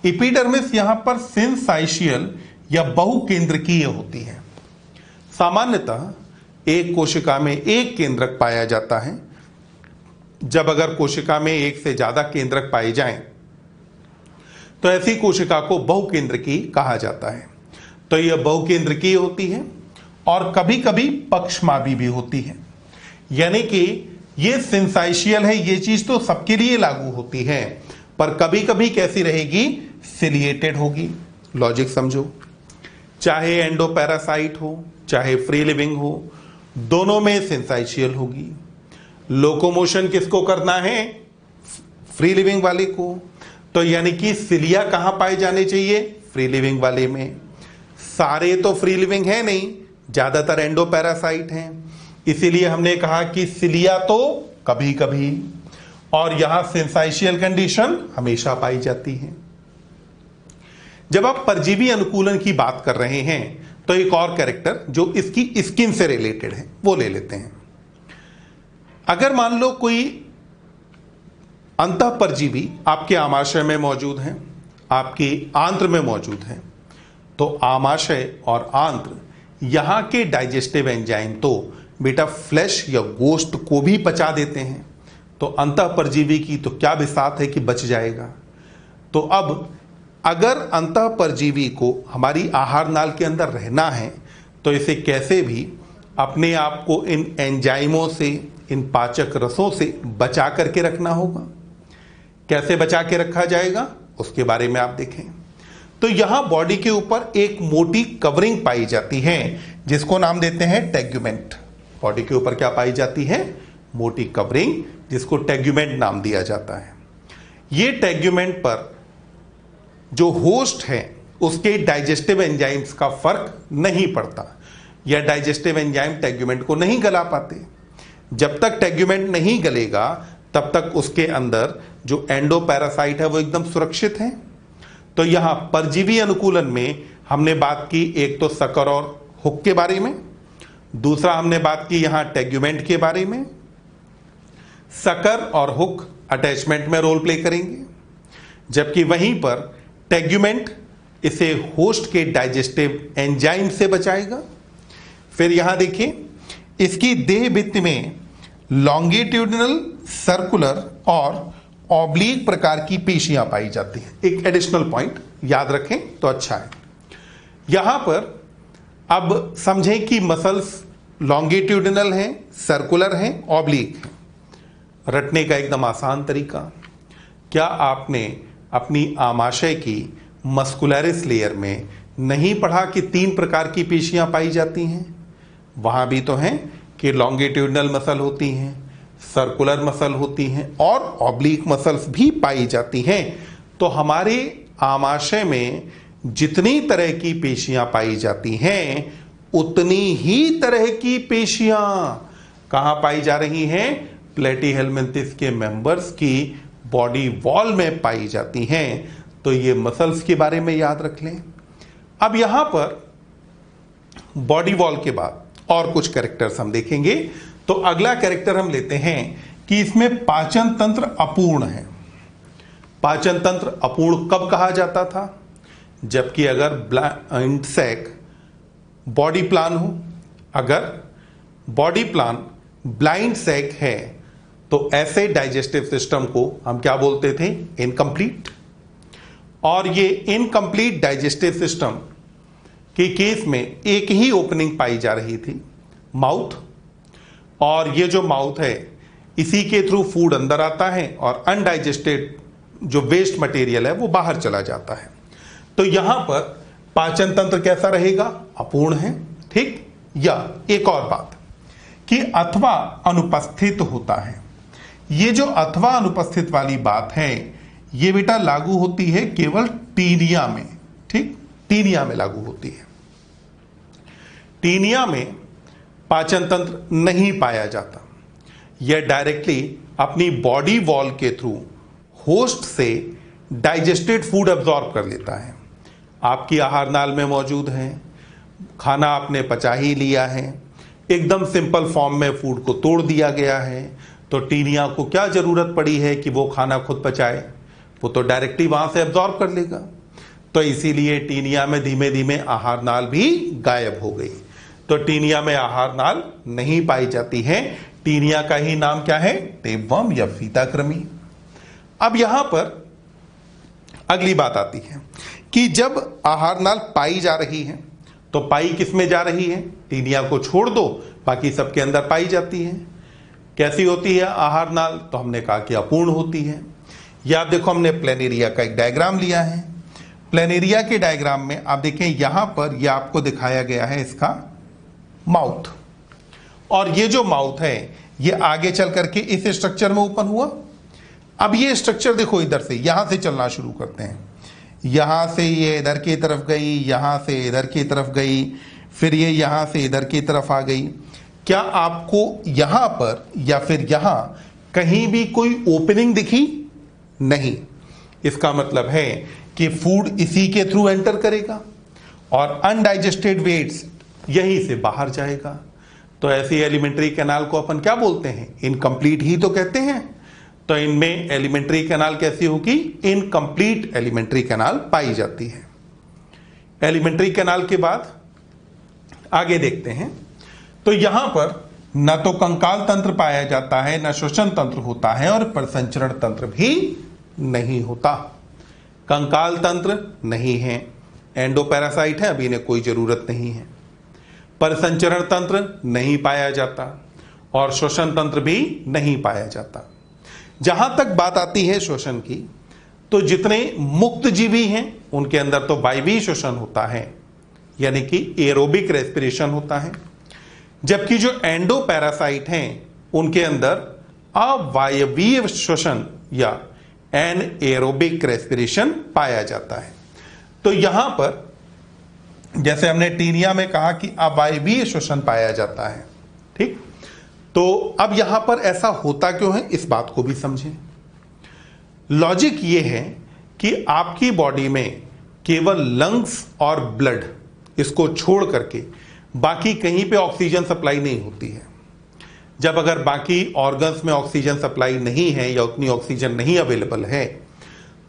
एपिडर्मिस यहां पर सिंसाइशियल या बहुकेंद्रकीय होती है। सामान्यतः एक कोशिका में एक केंद्रक पाया जाता है। जब अगर कोशिका में एक से ज्यादा केंद्रक पाए जाएं तो ऐसी कोशिका को बहुकेंद्रकीय कहा जाता है। तो यह बहुकेंद्रकीय होती है और कभी कभी पक्षमापी भी होती है। यानी कि ये सिंसाइशियल है, ये चीज तो सबके लिए लागू होती है, पर कभी कभी कैसी रहेगी? सिलिएटेड होगी। लॉजिक समझो, चाहे एंडोपैरासाइट हो चाहे फ्री लिविंग हो, दोनों में सिंसाइशियल होगी। लोकोमोशन किसको करना है? फ्री लिविंग वाले को। तो यानी कि सिलिया कहां पाए जाने चाहिए? फ्री लिविंग वाले में। सारे तो फ्री लिविंग है नहीं, ज्यादातर एंडोपैरासाइट हैं, इसीलिए हमने कहा कि सिलिया तो कभी कभी, और यहां सेंसाइशियल कंडीशन हमेशा पाई जाती है। जब आप परजीवी अनुकूलन की बात कर रहे हैं तो एक और कैरेक्टर जो इसकी स्किन से रिलेटेड है वो ले लेते हैं। अगर मान लो कोई अंतः परजीवी आपके आमाशय में मौजूद है, आपके आंत्र में मौजूद है, तो आमाशय और आंत्र यहां के डाइजेस्टिव एंजाइम तो बेटा फ्लैश या गोश्त को भी पचा देते हैं, तो अंतः परजीवी की तो क्या बिसात है कि बच जाएगा। तो अब अगर अंतः परजीवी को हमारी आहार नाल के अंदर रहना है तो इसे कैसे भी अपने आप को इन एंजाइमों से, इन पाचक रसों से बचा करके रखना होगा। कैसे बचा के रखा जाएगा उसके बारे में आप देखें। तो यहां बॉडी के ऊपर एक मोटी कवरिंग पाई जाती है जिसको नाम देते हैं टेग्यूमेंट। बॉडी के ऊपर क्या पाई जाती है? मोटी कवरिंग, जिसको टेग्यूमेंट नाम दिया जाता है। ये टेग्यूमेंट पर जो होस्ट है उसके डाइजेस्टिव एंजाइम्स का फर्क नहीं पड़ता, या डाइजेस्टिव एंजाइम टेग्यूमेंट को नहीं गला पाते। जब तक टेग्यूमेंट नहीं गलेगा तब तक उसके अंदर जो एंडोपैरासाइट है वो एकदम सुरक्षित है। तो यहां परजीवी अनुकूलन में हमने बात की एक तो सकर और हुक के बारे में, दूसरा हमने बात की यहां टेग्यूमेंट के बारे में। सकर और हुक अटैचमेंट में रोल प्ले करेंगे, जबकि वहीं पर टेग्यूमेंट इसे होस्ट के डाइजेस्टिव एंजाइम से बचाएगा। फिर यहां देखिए, इसकी देह भित्ति में लॉन्गिट्यूडिनल, सर्कुलर और ऑब्लिक प्रकार की पेशियां पाई जाती हैं। एक एडिशनल पॉइंट याद रखें तो अच्छा है। यहां पर अब समझें कि मसल्स लॉन्गिट्यूडिनल हैं, सर्कुलर हैं, ऑब्लिक हैं। रटने का एकदम आसान तरीका, क्या आपने अपनी आमाशय की मस्कुलरिस लेयर में नहीं पढ़ा कि 3 प्रकार की पेशियां पाई जाती हैं? वहां भी तो हैं कि लॉन्गिट्यूडिनल मसल होती हैं, सर्कुलर मसल होती हैं और ऑब्लिक मसल्स भी पाई जाती हैं। तो हमारे आमाशय में जितनी तरह की पेशियां पाई जाती हैं उतनी ही तरह की पेशियां कहां पाई जा रही हैं? प्लेटीहेल्मिन्थिस के मेंबर्स की बॉडी वॉल में पाई जाती हैं। तो ये मसल्स के बारे में याद रख लें। अब यहां पर बॉडी वॉल के बाद और कुछ कैरेक्टर्स हम देखेंगे। तो अगला कैरेक्टर हम लेते हैं कि इसमें पाचन तंत्र अपूर्ण है। पाचन तंत्र अपूर्ण कब कहा जाता था? जबकि अगर ब्लाइंड सैक बॉडी प्लान हो, अगर बॉडी प्लान ब्लाइंड सैक है तो ऐसे डाइजेस्टिव सिस्टम को हम क्या बोलते थे? इनकम्प्लीट। और ये इनकम्प्लीट डाइजेस्टिव सिस्टम के केस में एक ही ओपनिंग पाई जा रही थी, माउथ। और ये जो माउथ है इसी के थ्रू फूड अंदर आता है और अनडाइजेस्टेड जो वेस्ट मटेरियल है वो बाहर चला जाता है। तो यहां पर पाचन तंत्र कैसा रहेगा? अपूर्ण है। ठीक। या एक और बात कि अथवा अनुपस्थित होता है। ये जो अथवा अनुपस्थित वाली बात है ये बेटा लागू होती है केवल टीनिया में। ठीक, टीनिया में लागू होती है। टीनिया में पाचन तंत्र नहीं पाया जाता। यह डायरेक्टली अपनी बॉडी वॉल के थ्रू होस्ट से डाइजेस्टेड फूड एब्जॉर्ब कर लेता है। आपकी आहार नाल में मौजूद है, खाना आपने पचा ही लिया है, एकदम सिंपल फॉर्म में फूड को तोड़ दिया गया है, तो टीनिया को क्या जरूरत पड़ी है कि वो खाना खुद पचाए? वो तो डायरेक्टली वहां से एब्जॉर्ब कर लेगा। तो इसीलिए टीनिया में धीमे धीमे आहार नाल भी गायब हो गई। तो टीनिया में आहार नाल नहीं पाई जाती है। टीनिया का ही नाम क्या है? टेपवर्म या फीताकृमि। अब यहां पर अगली बात आती है कि जब आहार नाल पाई जा रही है तो पाई किस में जा रही है? टीनिया को छोड़ दो, बाकी सबके अंदर पाई जाती है। कैसी होती है आहार नाल? तो हमने कहा कि अपूर्ण होती है। या आप देखो, हमने प्लेनेरिया का एक डायग्राम लिया है। प्लेनेरिया के डायग्राम में आप देखें यहां पर यह आपको दिखाया गया है इसका माउथ, और ये जो माउथ है ये आगे चल करके इस स्ट्रक्चर में ओपन हुआ। अब ये स्ट्रक्चर देखो, इधर से यहां से चलना शुरू करते हैं, यहां से ये इधर की तरफ गई, यहां से इधर की तरफ गई, फिर ये यहां से इधर की तरफ आ गई। क्या आपको यहां पर या फिर यहां कहीं भी कोई ओपनिंग दिखी? नहीं। इसका मतलब है कि फूड इसी के थ्रू एंटर करेगा और अनडाइजेस्टेड वेट्स यहीं से बाहर जाएगा। तो ऐसी एलिमेंट्री कैनाल को अपन क्या बोलते हैं? इनकम्प्लीट ही तो कहते हैं। तो इनमें एलिमेंट्री कैनाल कैसी होगी? इनकम्प्लीट एलिमेंट्री कैनाल पाई जाती है। एलिमेंट्री कैनाल के बाद आगे देखते हैं, तो यहां पर न तो कंकाल तंत्र पाया जाता है, न श्वसन तंत्र होता है और प्रसंचरण तंत्र भी नहीं होता। कंकाल तंत्र नहीं है, एंडोपैरासाइट है, अभी इन्हें कोई जरूरत नहीं है। परिसंचरण तंत्र नहीं पाया जाता और श्वसन तंत्र भी नहीं पाया जाता। जहां तक बात आती है श्वसन की, तो जितने मुक्त जीवी हैं उनके अंदर तो वायवीय श्वसन होता है, यानी कि एरोबिक रेस्पिरेशन होता है, जबकि जो एंडोपैरासाइट हैं उनके अंदर अवायवीय श्वसन या एनएरोबिक रेस्पिरेशन पाया जाता है। तो यहां पर जैसे हमने टीनिया में कहा कि अवायवीय श्वसन पाया जाता है, ठीक। तो अब यहां पर ऐसा होता क्यों है, इस बात को भी समझें। लॉजिक ये है कि आपकी बॉडी में केवल लंग्स और ब्लड, इसको छोड़ करके बाकी कहीं पे ऑक्सीजन सप्लाई नहीं होती है। जब अगर बाकी ऑर्गन्स में ऑक्सीजन सप्लाई नहीं है या उतनी ऑक्सीजन नहीं अवेलेबल है,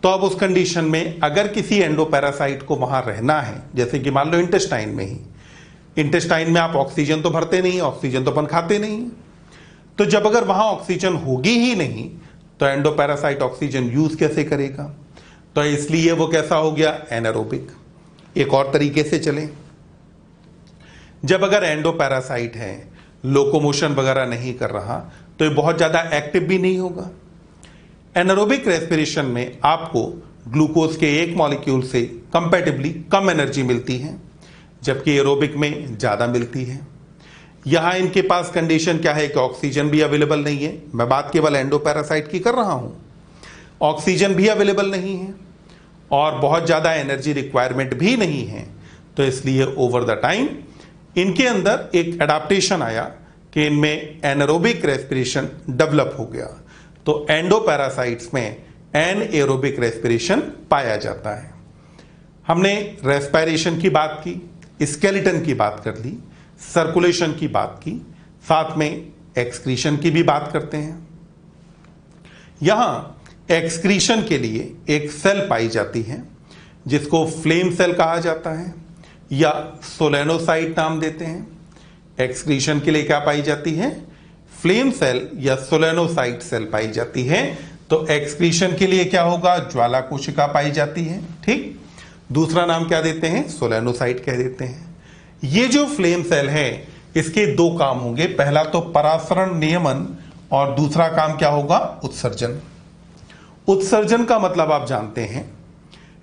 तो अब उस कंडीशन में अगर किसी एंडोपैरासाइट को वहां रहना है, जैसे कि मान लो इंटेस्टाइन में ही, इंटेस्टाइन में आप ऑक्सीजन तो भरते नहीं, ऑक्सीजन तो अपन खाते नहीं, तो जब अगर वहां ऑक्सीजन होगी ही नहीं तो एंडोपैरासाइट ऑक्सीजन यूज कैसे करेगा? तो इसलिए वो कैसा हो गया? एनारोबिक। एक और तरीके से चलें, जब अगर एंडोपैरासाइट है, लोकोमोशन वगैरह नहीं कर रहा, तो ये बहुत ज्यादा एक्टिव भी नहीं होगा। एनारोबिक रेस्पिरेशन में आपको ग्लूकोज के एक मॉलिक्यूल से कंपैरेटिवली कम एनर्जी मिलती है, जबकि एरोबिक में ज्यादा मिलती है। यहां इनके पास कंडीशन क्या है कि ऑक्सीजन भी अवेलेबल नहीं है। मैं बात केवल एंडोपैरासाइट की कर रहा हूं। ऑक्सीजन भी अवेलेबल नहीं है और बहुत ज्यादा एनर्जी रिक्वायरमेंट भी नहीं है। तो इसलिए ओवर द टाइम इनके अंदर एक एडाप्टेशन आया कि इनमें एनारोबिक रेस्पिरेशन डेवलप हो गया। तो एंडोपैरासाइट्स में एनएरोबिक रेस्पिरेशन पाया जाता है। हमने रेस्पिरेशन की बात की, स्केलेटन की बात कर ली, सर्कुलेशन की बात की, साथ में एक्सक्रीशन की भी बात करते हैं। यहां एक्सक्रीशन के लिए एक सेल पाई जाती है जिसको फ्लेम सेल कहा जाता है या सोलेनोसाइट नाम देते हैं। एक्सक्रीशन के लिए क्या पाई जाती है? फ्लेम सेल या सोलेनोसाइट सेल पाई जाती है। तो एक्सक्रीशन के लिए क्या होगा? ज्वाला कोशिका पाई जाती है, ठीक। दूसरा नाम क्या देते हैं? सोलेनोसाइट कह देते हैं। ये जो फ्लेम सेल है इसके दो काम होंगे, पहला तो परासरण नियमन और दूसरा काम क्या होगा? उत्सर्जन। उत्सर्जन का मतलब आप जानते हैं,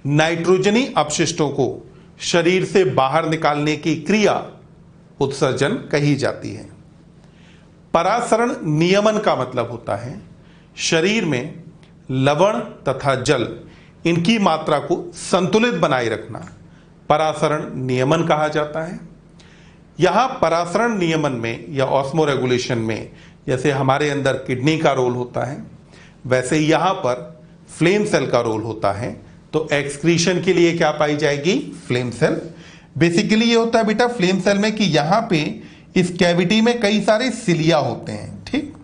नाइट्रोजनी अपशिष्टों को शरीर से बाहर निकालने की क्रिया उत्सर्जन कही जाती है। परासरण नियमन का मतलब होता है शरीर में लवण तथा जल इनकी मात्रा को संतुलित बनाए रखना, परासरण नियमन कहा जाता है। यहां परासरण नियमन में या ऑस्मो रेगुलेशन में जैसे हमारे अंदर किडनी का रोल होता है, वैसे यहां पर फ्लेम सेल का रोल होता है। तो एक्सक्रीशन के लिए क्या पाई जाएगी? Flame cell. बेसिकली ये होता है बेटा फ्लेम सेल में कि यहां पे इस कैविटी में कई सारे सिलिया होते हैं, ठीक।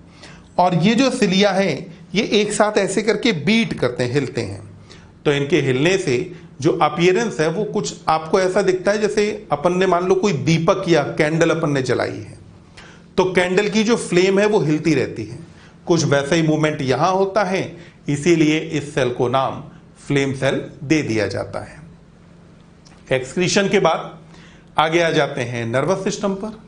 और ये जो सिलिया है ये एक साथ ऐसे करके बीट करते हैं, हिलते हैं। तो इनके हिलने से जो अपीयरेंस है वो कुछ आपको ऐसा दिखता है जैसे अपन ने मान लो कोई दीपक या कैंडल अपन ने जलाई है, तो कैंडल की जो फ्लेम है वो हिलती रहती है। कुछ वैसा ही मूवमेंट यहां होता है, इसीलिए इस सेल को नाम फ्लेम सेल दे दिया जाता है। एक्सक्रीशन के बाद आगे आ जाते हैं नर्वस सिस्टम पर।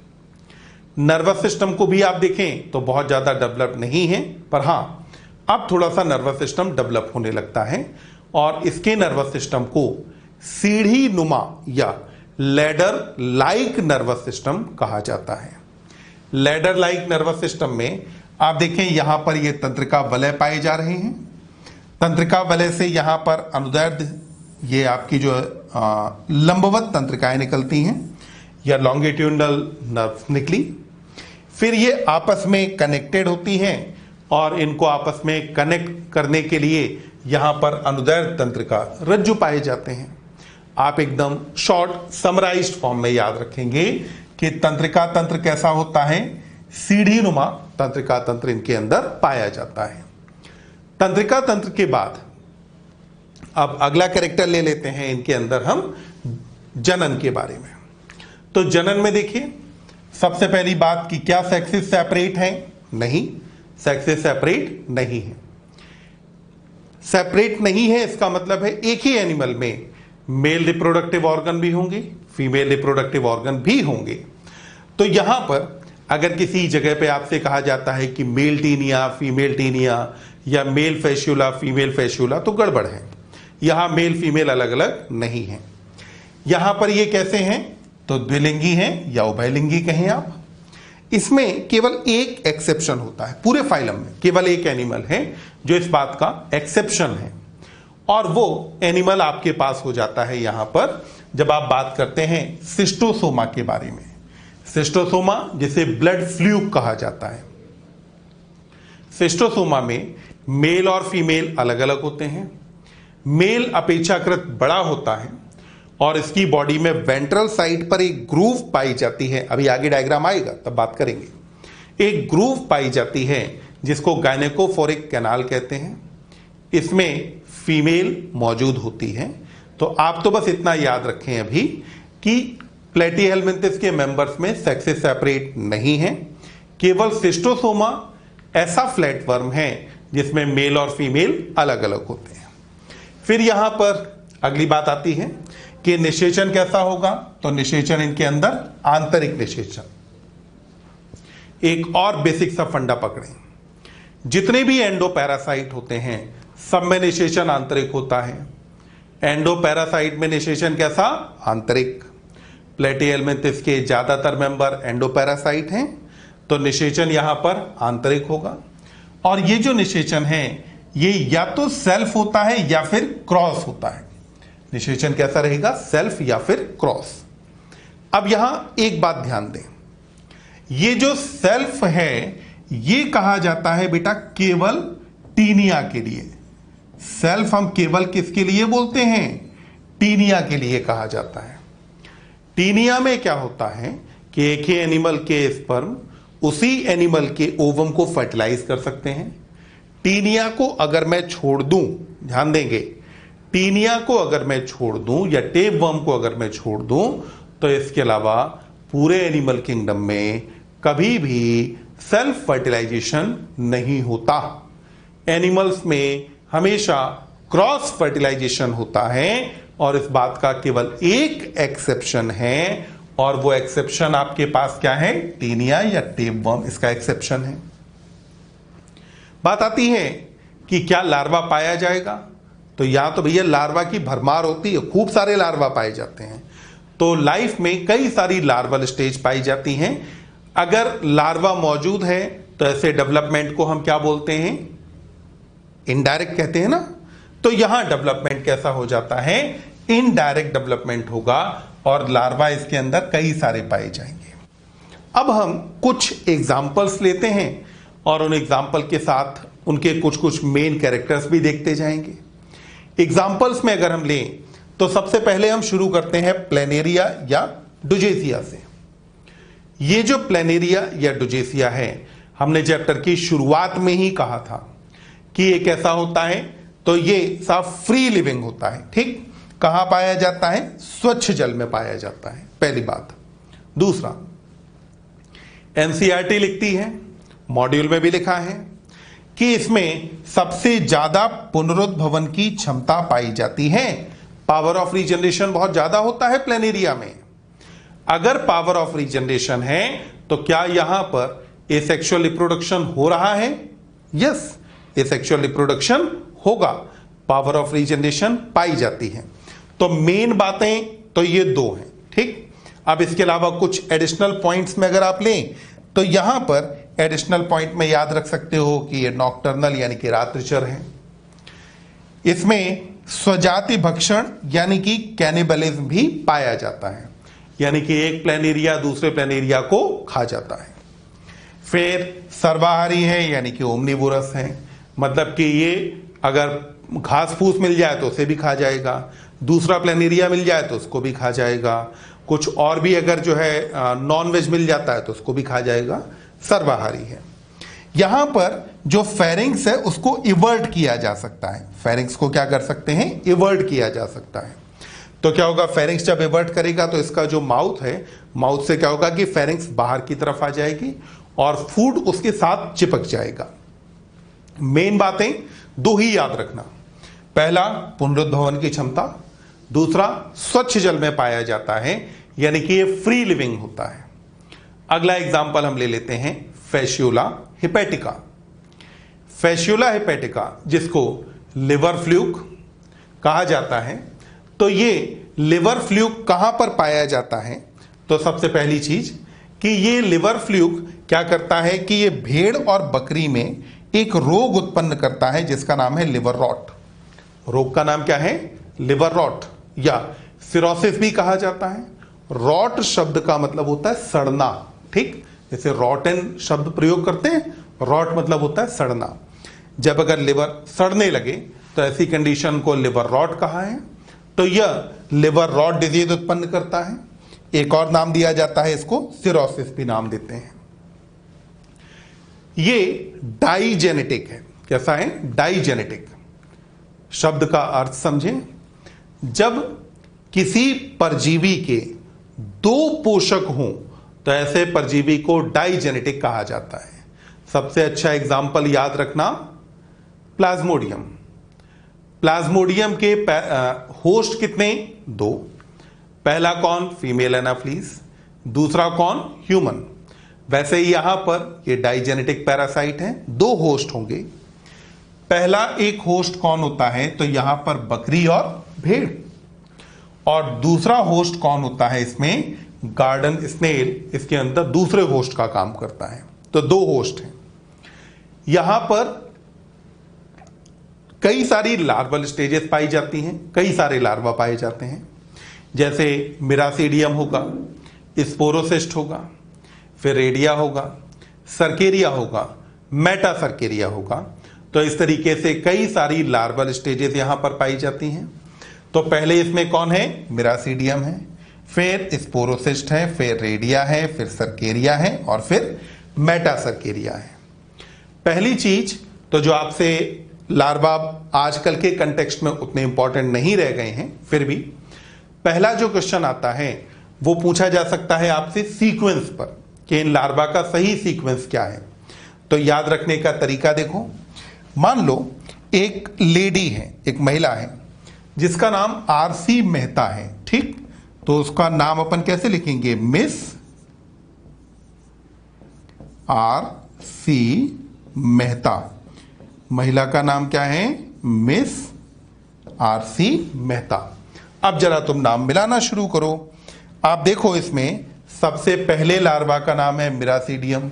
नर्वस सिस्टम को भी आप देखें तो बहुत ज्यादा डेवलप नहीं है, पर हां अब थोड़ा सा नर्वस सिस्टम डेवलप होने लगता है और इसके नर्वस सिस्टम को सीढ़ी नुमा या लैडर लाइक नर्वस सिस्टम कहा जाता है। लैडर लाइक नर्वस सिस्टम में आप देखें यहां पर ये तंत्रिका वलय पाए जा रहे हैं। तंत्रिका वलय से यहां पर अनुदैर्ध्य ये आपकी जो लंबवत तंत्रिकाएं निकलती हैं या लॉन्गिट्यूडनल नर्व निकली, फिर ये आपस में कनेक्टेड होती हैं और इनको आपस में कनेक्ट करने के लिए यहां पर अनुदैर्ध्य तंत्रिका रज्जु पाए जाते हैं। आप एकदम शॉर्ट समराइज्ड फॉर्म में याद रखेंगे कि तंत्रिका तंत्र कैसा होता है, सीढ़ी नुमा तंत्रिका तंत्र इनके अंदर पाया जाता है। तंत्रिका तंत्र के बाद अब अगला कैरेक्टर ले लेते हैं इनके अंदर हम जनन के बारे में। तो जनन में देखिए सबसे पहली बात कि क्या सेक्सेस सेपरेट हैं? नहीं, सेक्सेस सेपरेट नहीं है। सेपरेट नहीं है इसका मतलब है एक ही एनिमल में मेल रिप्रोडक्टिव ऑर्गन भी होंगे, फीमेल रिप्रोडक्टिव ऑर्गन भी होंगे। तो यहां पर अगर किसी जगह पे आपसे कहा जाता है कि मेल टीनिया, फीमेल टीनिया या मेल फैस्यूला, फीमेल फैस्यूला, तो गड़बड़ है। यहां मेल फीमेल अलग अलग नहीं है। यहां पर ये कैसे हैं? तो द्विलिंगी हैं या उभयलिंगी कहें आप। इसमें केवल एक एक्सेप्शन होता है, पूरे फाइलम में केवल एक एनिमल है जो इस बात का एक्सेप्शन है, और वो एनिमल आपके पास हो जाता है यहां पर जब आप बात करते हैं सिस्टोसोमा के बारे में। सिस्टोसोमा जिसे ब्लड फ्लूक कहा जाता है। सिस्टोसोमा में मेल और फीमेल अलग अलग होते हैं। मेल अपेक्षाकृत बड़ा होता है और इसकी बॉडी में वेंट्रल साइड पर एक ग्रूव पाई जाती है। अभी आगे डायग्राम आएगा तब बात करेंगे। एक ग्रूव पाई जाती है जिसको गायनेकोफोरिक कैनाल कहते हैं। इसमें फीमेल मौजूद होती है। तो आप तो बस इतना याद रखें अभी कि प्लेटीहेलमिन्थिस के मेंबर्स में सेक्सेस सेपरेट नहीं है। केवल सिस्टोसोमा ऐसा फ्लैटवर्म है जिसमें मेल और फीमेल अलग अलग होते हैं। फिर यहां पर अगली बात आती है कि निषेचन कैसा होगा। तो निषेचन इनके अंदर आंतरिक निषेचन। एक और बेसिक सा फंडा पकड़ें, जितने भी एंडोपैरासाइट होते हैं सब में निषेचन आंतरिक होता है। एंडोपैरासाइट में निषेचन कैसा? आंतरिक। प्लेटीहेलमिन्थिस के ज्यादातर मेंबर एंडोपैरासाइट हैं, तो निषेचन यहां पर आंतरिक होगा। और ये जो निषेचन है ये या तो सेल्फ होता है या फिर क्रॉस होता है। निषेचन कैसा रहेगा? सेल्फ या फिर क्रॉस। अब यहां एक बात ध्यान दें, ये जो सेल्फ है ये कहा जाता है बेटा केवल टीनिया के लिए। सेल्फ हम केवल किसके लिए बोलते हैं? टीनिया के लिए कहा जाता है। टीनिया में क्या होता है कि एक ही एनिमल के स्पर्म उसी एनिमल के ओवम को फर्टिलाइज कर सकते हैं। टीनिया को अगर मैं छोड़ दूं, ध्यान देंगे, टीनिया को अगर मैं छोड़ दूं या टेपवर्म को अगर मैं छोड़ दूं तो इसके अलावा पूरे एनिमल किंगडम में कभी भी सेल्फ फर्टिलाइजेशन नहीं होता। एनिमल्स में हमेशा क्रॉस फर्टिलाइजेशन होता है और इस बात का केवल एक एक्सेप्शन है, और वो एक्सेप्शन आपके पास क्या है? टीनिया या टेपवर्म इसका एक्सेप्शन है। बात आती है कि क्या लार्वा पाया जाएगा? तो यहां तो भैया लार्वा की भरमार होती है, खूब सारे लार्वा पाए जाते हैं। तो लाइफ में कई सारी लार्वल स्टेज पाई जाती हैं। अगर लार्वा मौजूद है तो ऐसे डेवलपमेंट को हम क्या बोलते हैं? इनडायरेक्ट कहते हैं ना। तो यहां डेवलपमेंट कैसा हो जाता है? इनडायरेक्ट डेवलपमेंट होगा और लार्वा इसके अंदर कई सारे पाए जाएंगे। अब हम कुछ एग्जाम्पल्स लेते हैं और उन एग्जाम्पल के साथ उनके कुछ कुछ मेन कैरेक्टर्स भी देखते जाएंगे। एग्जाम्पल्स में अगर हम लें तो सबसे पहले हम शुरू करते हैं प्लेनेरिया या डुजेसिया से। ये जो प्लेनेरिया या डुजेसिया है, हमने चैप्टर की शुरुआत में ही कहा था कि ये कैसा होता है। तो ये साफ फ्री लिविंग होता है। ठीक, कहां पाया जाता है? स्वच्छ जल में पाया जाता है, पहली बात। दूसरा, एनसीईआरटी लिखती है, मॉड्यूल में भी लिखा है कि इसमें सबसे ज्यादा पुनरुद्भवन की क्षमता पाई जाती है। पावर ऑफ रीजनरेशन बहुत ज्यादा होता है प्लेनेरिया में। अगर पावर ऑफ रीजनरेशन है तो क्या यहां पर एसेक्सुअल रिप्रोडक्शन हो रहा है? यस, एसेक्सुअल रिप्रोडक्शन होगा, पावर ऑफ रीजनरेशन पाई जाती है। तो मेन बातें तो ये दो हैं। ठीक, अब इसके अलावा कुछ एडिशनल पॉइंट्स में अगर आप लें तो यहां पर एडिशनल पॉइंट में याद रख सकते हो कि ये नॉकटर्नल यानी कि रात्रिचर है। इसमें स्वजाति भक्षण यानी कि कैनिबलिज्म भी पाया जाता है, यानी कि एक प्लेनेरिया दूसरे प्लेनेरिया को खा जाता है। फिर सर्वाहारी है यानी कि ओमनिवोरस है, मतलब कि ये अगर घास फूस मिल जाए तो उसे भी खा जाएगा, दूसरा प्लेनेरिया मिल जाए तो उसको भी खा जाएगा, कुछ और भी अगर जो है नॉन वेज मिल जाता है तो उसको भी खा जाएगा, सर्वाहारी है। यहां पर जो फेरिंग्स है उसको इवर्ट किया जा सकता है। फेरिंग्स को क्या कर सकते हैं, इवर्ट किया जा सकता है। तो क्या होगा, फेरिंग्स जब इवर्ट करेगा तो इसका जो माउथ है, माउथ से क्या होगा कि फेरिंग्स बाहर की तरफ आ जाएगी और फूड उसके साथ चिपक जाएगा। मेन बातें दो ही याद रखना, पहला पुनरुद्भवन की क्षमता, दूसरा स्वच्छ जल में पाया जाता है यानी कि ये फ्री लिविंग होता है। अगला एग्जाम्पल हम ले लेते हैं फैसियोला हिपैटिका। फैसियोला हिपैटिका जिसको लिवर फ्लूक कहा जाता है, तो ये लिवर फ्लूक कहां पर पाया जाता है? तो सबसे पहली चीज कि ये लिवर फ्लूक क्या करता है कि ये भेड़ और बकरी में एक रोग उत्पन्न करता है जिसका नाम है लिवर रॉट। रोग का नाम क्या है? लिवर रॉट, या सिरोसिस भी कहा जाता है। रॉट शब्द का मतलब होता है सड़ना, ठीक, जैसे रॉटन शब्द प्रयोग करते हैं, रॉट मतलब होता है सड़ना। जब अगर लिवर सड़ने लगे तो ऐसी कंडीशन को लिवर रॉट कहा है। तो यह लिवर रॉट डिजीज उत्पन्न करता है। एक और नाम दिया जाता है इसको, सिरोसिस भी नाम देते हैं। ये डाइजेनेटिक है। कैसा है? डाइजेनेटिक। शब्द का अर्थ समझें, जब किसी परजीवी के दो पोषक हों तो ऐसे परजीवी को डाइजेनेटिक कहा जाता है। सबसे अच्छा एग्जाम्पल याद रखना, प्लाज्मोडियम। प्लाज्मोडियम के होस्ट कितने? दो। पहला कौन? फीमेल एनाफ्लीज, दूसरा कौन? ह्यूमन। वैसे ही यहां पर ये डाइजेनेटिक पैरासाइट है, दो होस्ट होंगे। पहला एक होस्ट कौन होता है? तो यहां पर बकरी और भेड़। और दूसरा होस्ट कौन होता है इसमें? गार्डन स्नेल इसके अंदर दूसरे होस्ट का काम करता है। तो दो होस्ट हैं। यहां पर कई सारी लार्वल स्टेजेस पाई जाती हैं, कई सारे लार्वा पाए जाते हैं, जैसे मिरासीडियम होगा, स्पोरोसिस्ट होगा, फिर रेडिया होगा, सर्केरिया होगा, मेटासर्केरिया होगा। तो इस तरीके से कई सारी लार्वल स्टेजेस यहां पर पाई जाती हैं। तो पहले इसमें कौन है? मिरासीडियम है, फिर स्पोरोसिस्ट है, फिर रेडिया है, फिर सर्केरिया है और फिर मेटासर्केरिया है। पहली चीज तो जो आपसे लार्वा आजकल के कंटेक्स्ट में उतने इंपॉर्टेंट नहीं रह गए हैं, फिर भी पहला जो क्वेश्चन आता है वो पूछा जा सकता है आपसे सीक्वेंस पर कि इन लार्वा का सही सीक्वेंस क्या है। तो याद रखने का तरीका देखो, मान लो एक लेडी है, एक महिला है जिसका नाम आरसी मेहता है, ठीक, तो उसका नाम अपन कैसे लिखेंगे? Miss RC Mehta. महिला का नाम क्या है? Miss RC Mehta. अब जरा तुम नाम मिलाना शुरू करो। आप देखो इसमें सबसे पहले लार्वा का नाम है मिरासीडियम,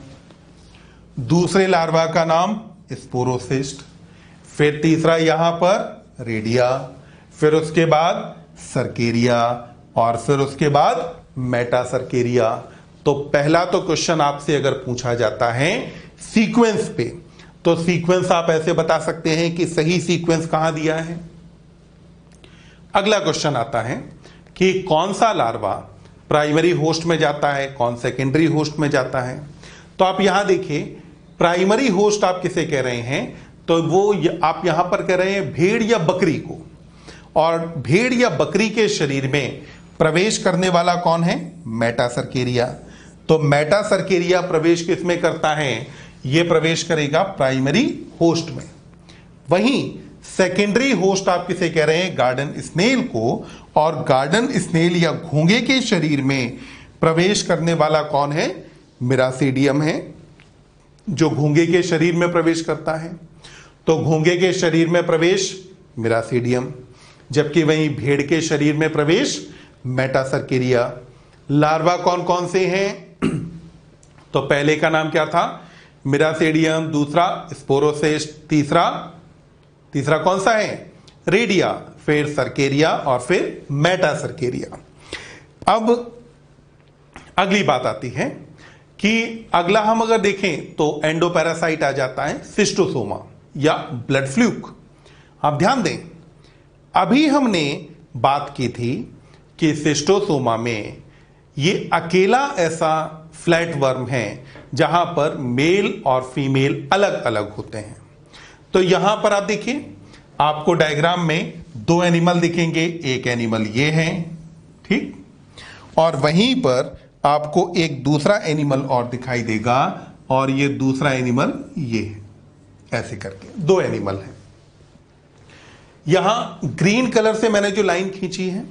दूसरे लार्वा का नाम स्पोरोसिस्ट, फिर तीसरा यहां पर रेडिया, फिर उसके बाद सर्केरिया और फिर उसके बाद मेटासर्केरिया। तो पहला तो क्वेश्चन आपसे अगर पूछा जाता है सीक्वेंस पे, तो सीक्वेंस आप ऐसे बता सकते हैं कि सही सीक्वेंस कहां दिया है। अगला क्वेश्चन आता है कि कौन सा लार्वा प्राइमरी होस्ट में जाता है, कौन सेकेंडरी होस्ट में जाता है। तो आप यहां देखिए, प्राइमरी होस्ट आप किसे कह रहे हैं? तो वो आप यहां पर कह रहे हैं भेड़ या बकरी को। और भेड़ या बकरी के शरीर में प्रवेश करने वाला कौन है? मेटासर्केरिया। तो मेटासर्केरिया प्रवेश किसमें करता है? ये प्रवेश करेगा प्राइमरी होस्ट में। वहीं सेकेंडरी होस्ट आप किसे कह रहे हैं? गार्डन स्नेल को। और गार्डन स्नेल या घोंगे के शरीर में प्रवेश करने वाला कौन है? मिरासीडियम है, जो घोंगे के शरीर में प्रवेश करता है। तो घोंगे के शरीर में प्रवेश मिरासीडियम, जबकि वहीं भेड़ के शरीर में प्रवेश मेटासर्केरिया। लार्वा कौन कौन से हैं? तो पहले का नाम क्या था? मिरासीडियम, दूसरा स्पोरोसिस्ट, तीसरा कौन सा है? रेडिया, फिर सर्केरिया और फिर मेटासर्केरिया। अब अगली बात आती है कि अगला हम अगर देखें तो एंडोपैरासाइट आ जाता है सिस्टोसोमा या ब्लड फ्लूक। आप ध्यान दें, अभी हमने बात की थी कि सिस्टोसोमा में ये अकेला ऐसा फ्लैट वर्म है जहां पर मेल और फीमेल अलग अलग होते हैं। तो यहां पर आप देखिए, आपको डायग्राम में दो एनिमल दिखेंगे, एक एनिमल ये है, ठीक, और वहीं पर आपको एक दूसरा एनिमल और दिखाई देगा और ये दूसरा एनिमल ये है, ऐसे करके दो एनिमल हैं। यहां ग्रीन कलर से मैंने जो लाइन खींची है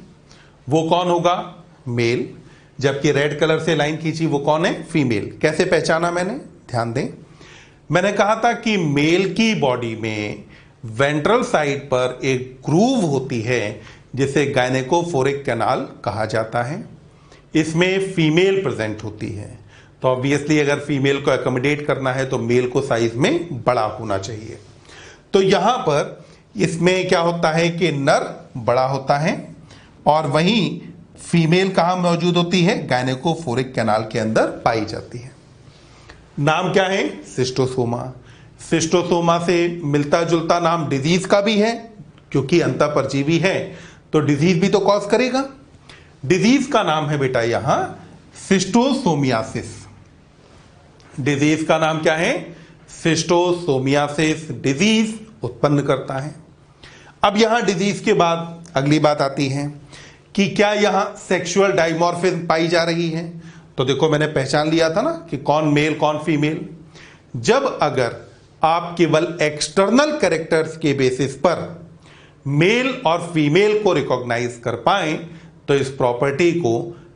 वो कौन होगा? मेल, जबकि रेड कलर से लाइन खींची वो कौन है? फीमेल। कैसे पहचाना मैंने? ध्यान दें, मैंने कहा था कि मेल की बॉडी में वेंट्रल साइड पर एक ग्रूव होती है जिसे गायनेकोफोरिक कैनाल कहा जाता है। इसमें फीमेल प्रेजेंट होती है, तो ऑब्वियसली अगर फीमेल को एकोमोडेट करना है तो मेल को साइज में बड़ा होना चाहिए। तो यहां पर इसमें क्या होता है कि नर बड़ा होता है और वहीं फीमेल कहां मौजूद होती है? गायनेकोफोरिक कैनाल के अंदर पाई जाती है। नाम क्या है? सिस्टोसोमा। सिस्टोसोमा से मिलता जुलता नाम डिजीज का भी है, क्योंकि अंतःपरजीवी है तो डिजीज भी तो कॉज करेगा। डिजीज का नाम है बेटा यहां सिस्टोसोमियासिस। डिजीज का नाम क्या है? सिस्टोसोमियासिस डिजीज उत्पन्न करता है। अब यहां डिजीज के बाद अगली बात आती है कि क्या यहां सेक्सुअल डाइमॉर्फिज्म पाई जा रही है? तो देखो, मैंने पहचान लिया था ना कि कौन मेल कौन फीमेल। जब अगर आप केवल एक्सटर्नल कैरेक्टर्स के बेसिस पर मेल और फीमेल को रिकॉग्नाइज कर पाएं तो इस प्रॉपर्टी को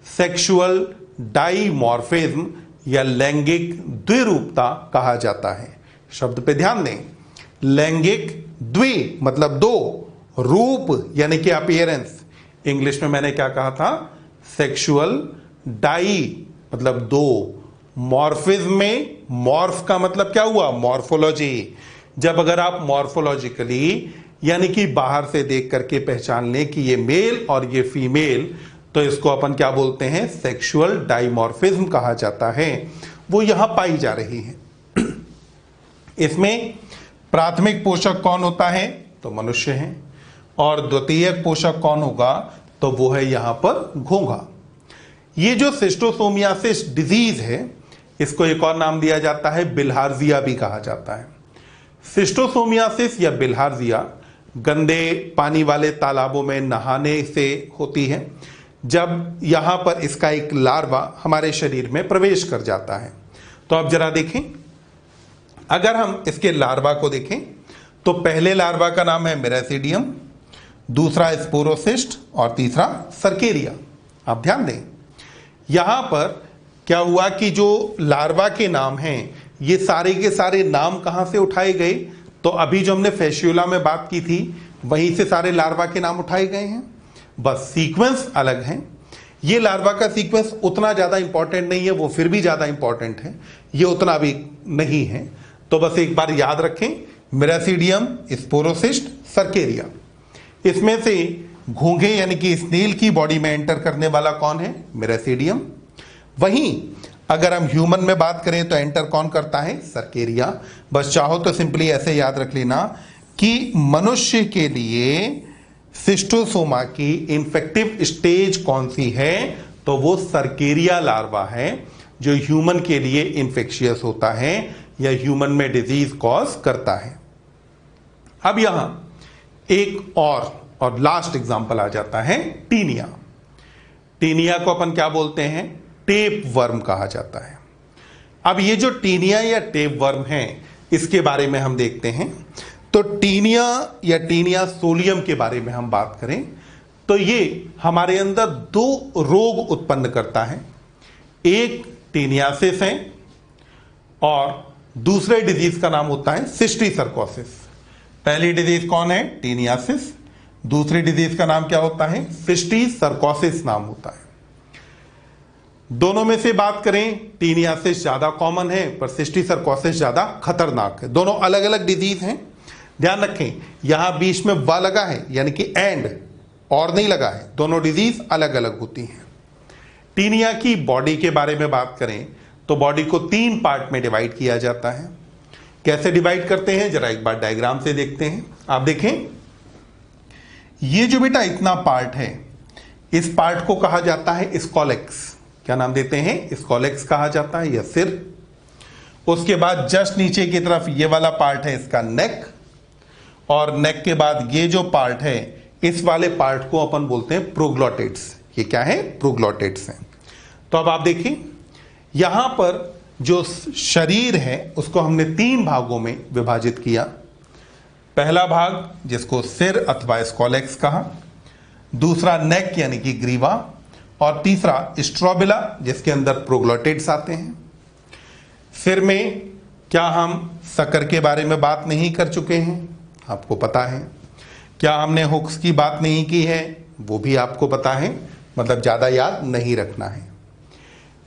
सेक्सुअल डाइमॉर्फिज्म या लैंगिक द्विरूपता कहा जाता है। शब्द पे ध्यान दें, लैंगिक द्वि मतलब दो, रूप यानी कि अपीयरेंस। इंग्लिश में मैंने क्या कहा था? सेक्सुअल डाई मतलब दो, मॉर्फिज्म में मॉर्फ का मतलब क्या हुआ? मॉर्फोलॉजी। जब अगर आप मॉर्फोलॉजिकली यानी कि बाहर से देख करके पहचान लें कि ये मेल और ये फीमेल, तो इसको अपन क्या बोलते हैं? सेक्सुअल डाइमॉर्फिज्म कहा जाता है। वो यहां पाई जा रही है। इसमें प्राथमिक पोषक कौन होता है? तो मनुष्य है। और द्वितीयक पोषक कौन होगा? तो वो है यहां पर घोंघा। ये जो सिस्टोसोमियासिस डिजीज है, इसको एक और नाम दिया जाता है बिल्हार्जिया भी कहा जाता है। सिस्टोसोमियासिस या बिल्हार्जिया गंदे पानी वाले तालाबों में नहाने से होती है, जब यहां पर इसका एक लार्वा हमारे शरीर में प्रवेश कर जाता है। तो अब जरा देखें, अगर हम इसके लार्वा को देखें तो पहले लार्वा का नाम है मिरासीडियम, दूसरा स्पोरोसिस्ट और तीसरा सर्केरिया। आप ध्यान दें, यहां पर क्या हुआ कि जो लार्वा के नाम हैं ये सारे के सारे नाम कहां से उठाए गए? तो अभी जो हमने फैसियोला में बात की थी वहीं से सारे लार्वा के नाम उठाए गए हैं, बस सीक्वेंस अलग है। ये लार्वा का सीक्वेंस उतना ज़्यादा इंपॉर्टेंट नहीं है, वो फिर भी ज़्यादा इंपॉर्टेंट है, ये उतना भी नहीं है। तो बस एक बार याद रखें, मिरासीडियम, स्पोरोसिस्ट, सर्केरिया। इसमें से घोंघे यानी कि स्नेल की बॉडी में एंटर करने वाला कौन है? मिरासीडियम। वहीं अगर हम ह्यूमन में बात करें तो एंटर कौन करता है? सर्केरिया। बस चाहो तो सिंपली ऐसे याद रख लेना कि मनुष्य के लिए सिस्टोसोमा की इन्फेक्टिव स्टेज कौन सी है? तो वो सर्केरिया लार्वा है जो ह्यूमन के लिए इंफेक्शियस होता है या ह्यूमन में डिजीज कॉज करता है। अब यहां एक और लास्ट एग्जांपल आ जाता है टीनिया। टीनिया को अपन क्या बोलते हैं? टेप वर्म कहा जाता है। अब ये जो टीनिया या टेप वर्म है इसके बारे में हम देखते हैं। तो टीनिया या टीनिया सोलियम के बारे में हम बात करें तो ये हमारे अंदर दो रोग उत्पन्न करता है, एक टीनियासिस है और दूसरे डिजीज का नाम होता है सिस्टिसर्कोसिस। पहली डिजीज कौन है? टीनियासिस। दूसरी डिजीज का नाम क्या होता है? सिस्टिसर्कोसिस नाम होता है। दोनों में से बात करें, टीनियासिस ज्यादा कॉमन है पर सिस्टी सर्कोसिस ज्यादा खतरनाक है। दोनों अलग अलग डिजीज हैं। ध्यान रखें, यहां बीच में व लगा है यानी कि एंड, और नहीं लगा है। दोनों डिजीज अलग अलग होती हैं। टीनिया की बॉडी के बारे में बात करें तो बॉडी को 3 पार्ट में डिवाइड किया जाता है। कैसे डिवाइड करते हैं जरा एक बार डायग्राम से देखते हैं। आप देखें, ये जो बेटा इतना पार्ट है, इस पार्ट को कहा जाता है स्कॉलेक्स। क्या नाम देते हैं? स्कॉलेक्स कहा जाता है, या सिर। उसके बाद जस्ट नीचे की तरफ ये वाला पार्ट है इसका नेक, और नेक के बाद ये जो पार्ट है, इस वाले पार्ट को अपन बोलते हैं प्रोग्लॉटिड्स। ये क्या है? प्रोग्लॉटिड्स हैं। तो अब आप देखिए, यहां पर जो शरीर है उसको हमने 3 भागों में विभाजित किया। पहला भाग जिसको सिर अथवा स्कॉलेक्स कहा, दूसरा नेक यानी कि ग्रीवा, और तीसरा स्ट्रोबिला जिसके अंदर प्रोग्लॉटिड्स आते हैं। सिर में क्या हम सकर के बारे में बात नहीं कर चुके हैं? आपको पता है। क्या हमने हुक्स की बात नहीं की है? वो भी आपको पता है, मतलब ज्यादा याद नहीं रखना है।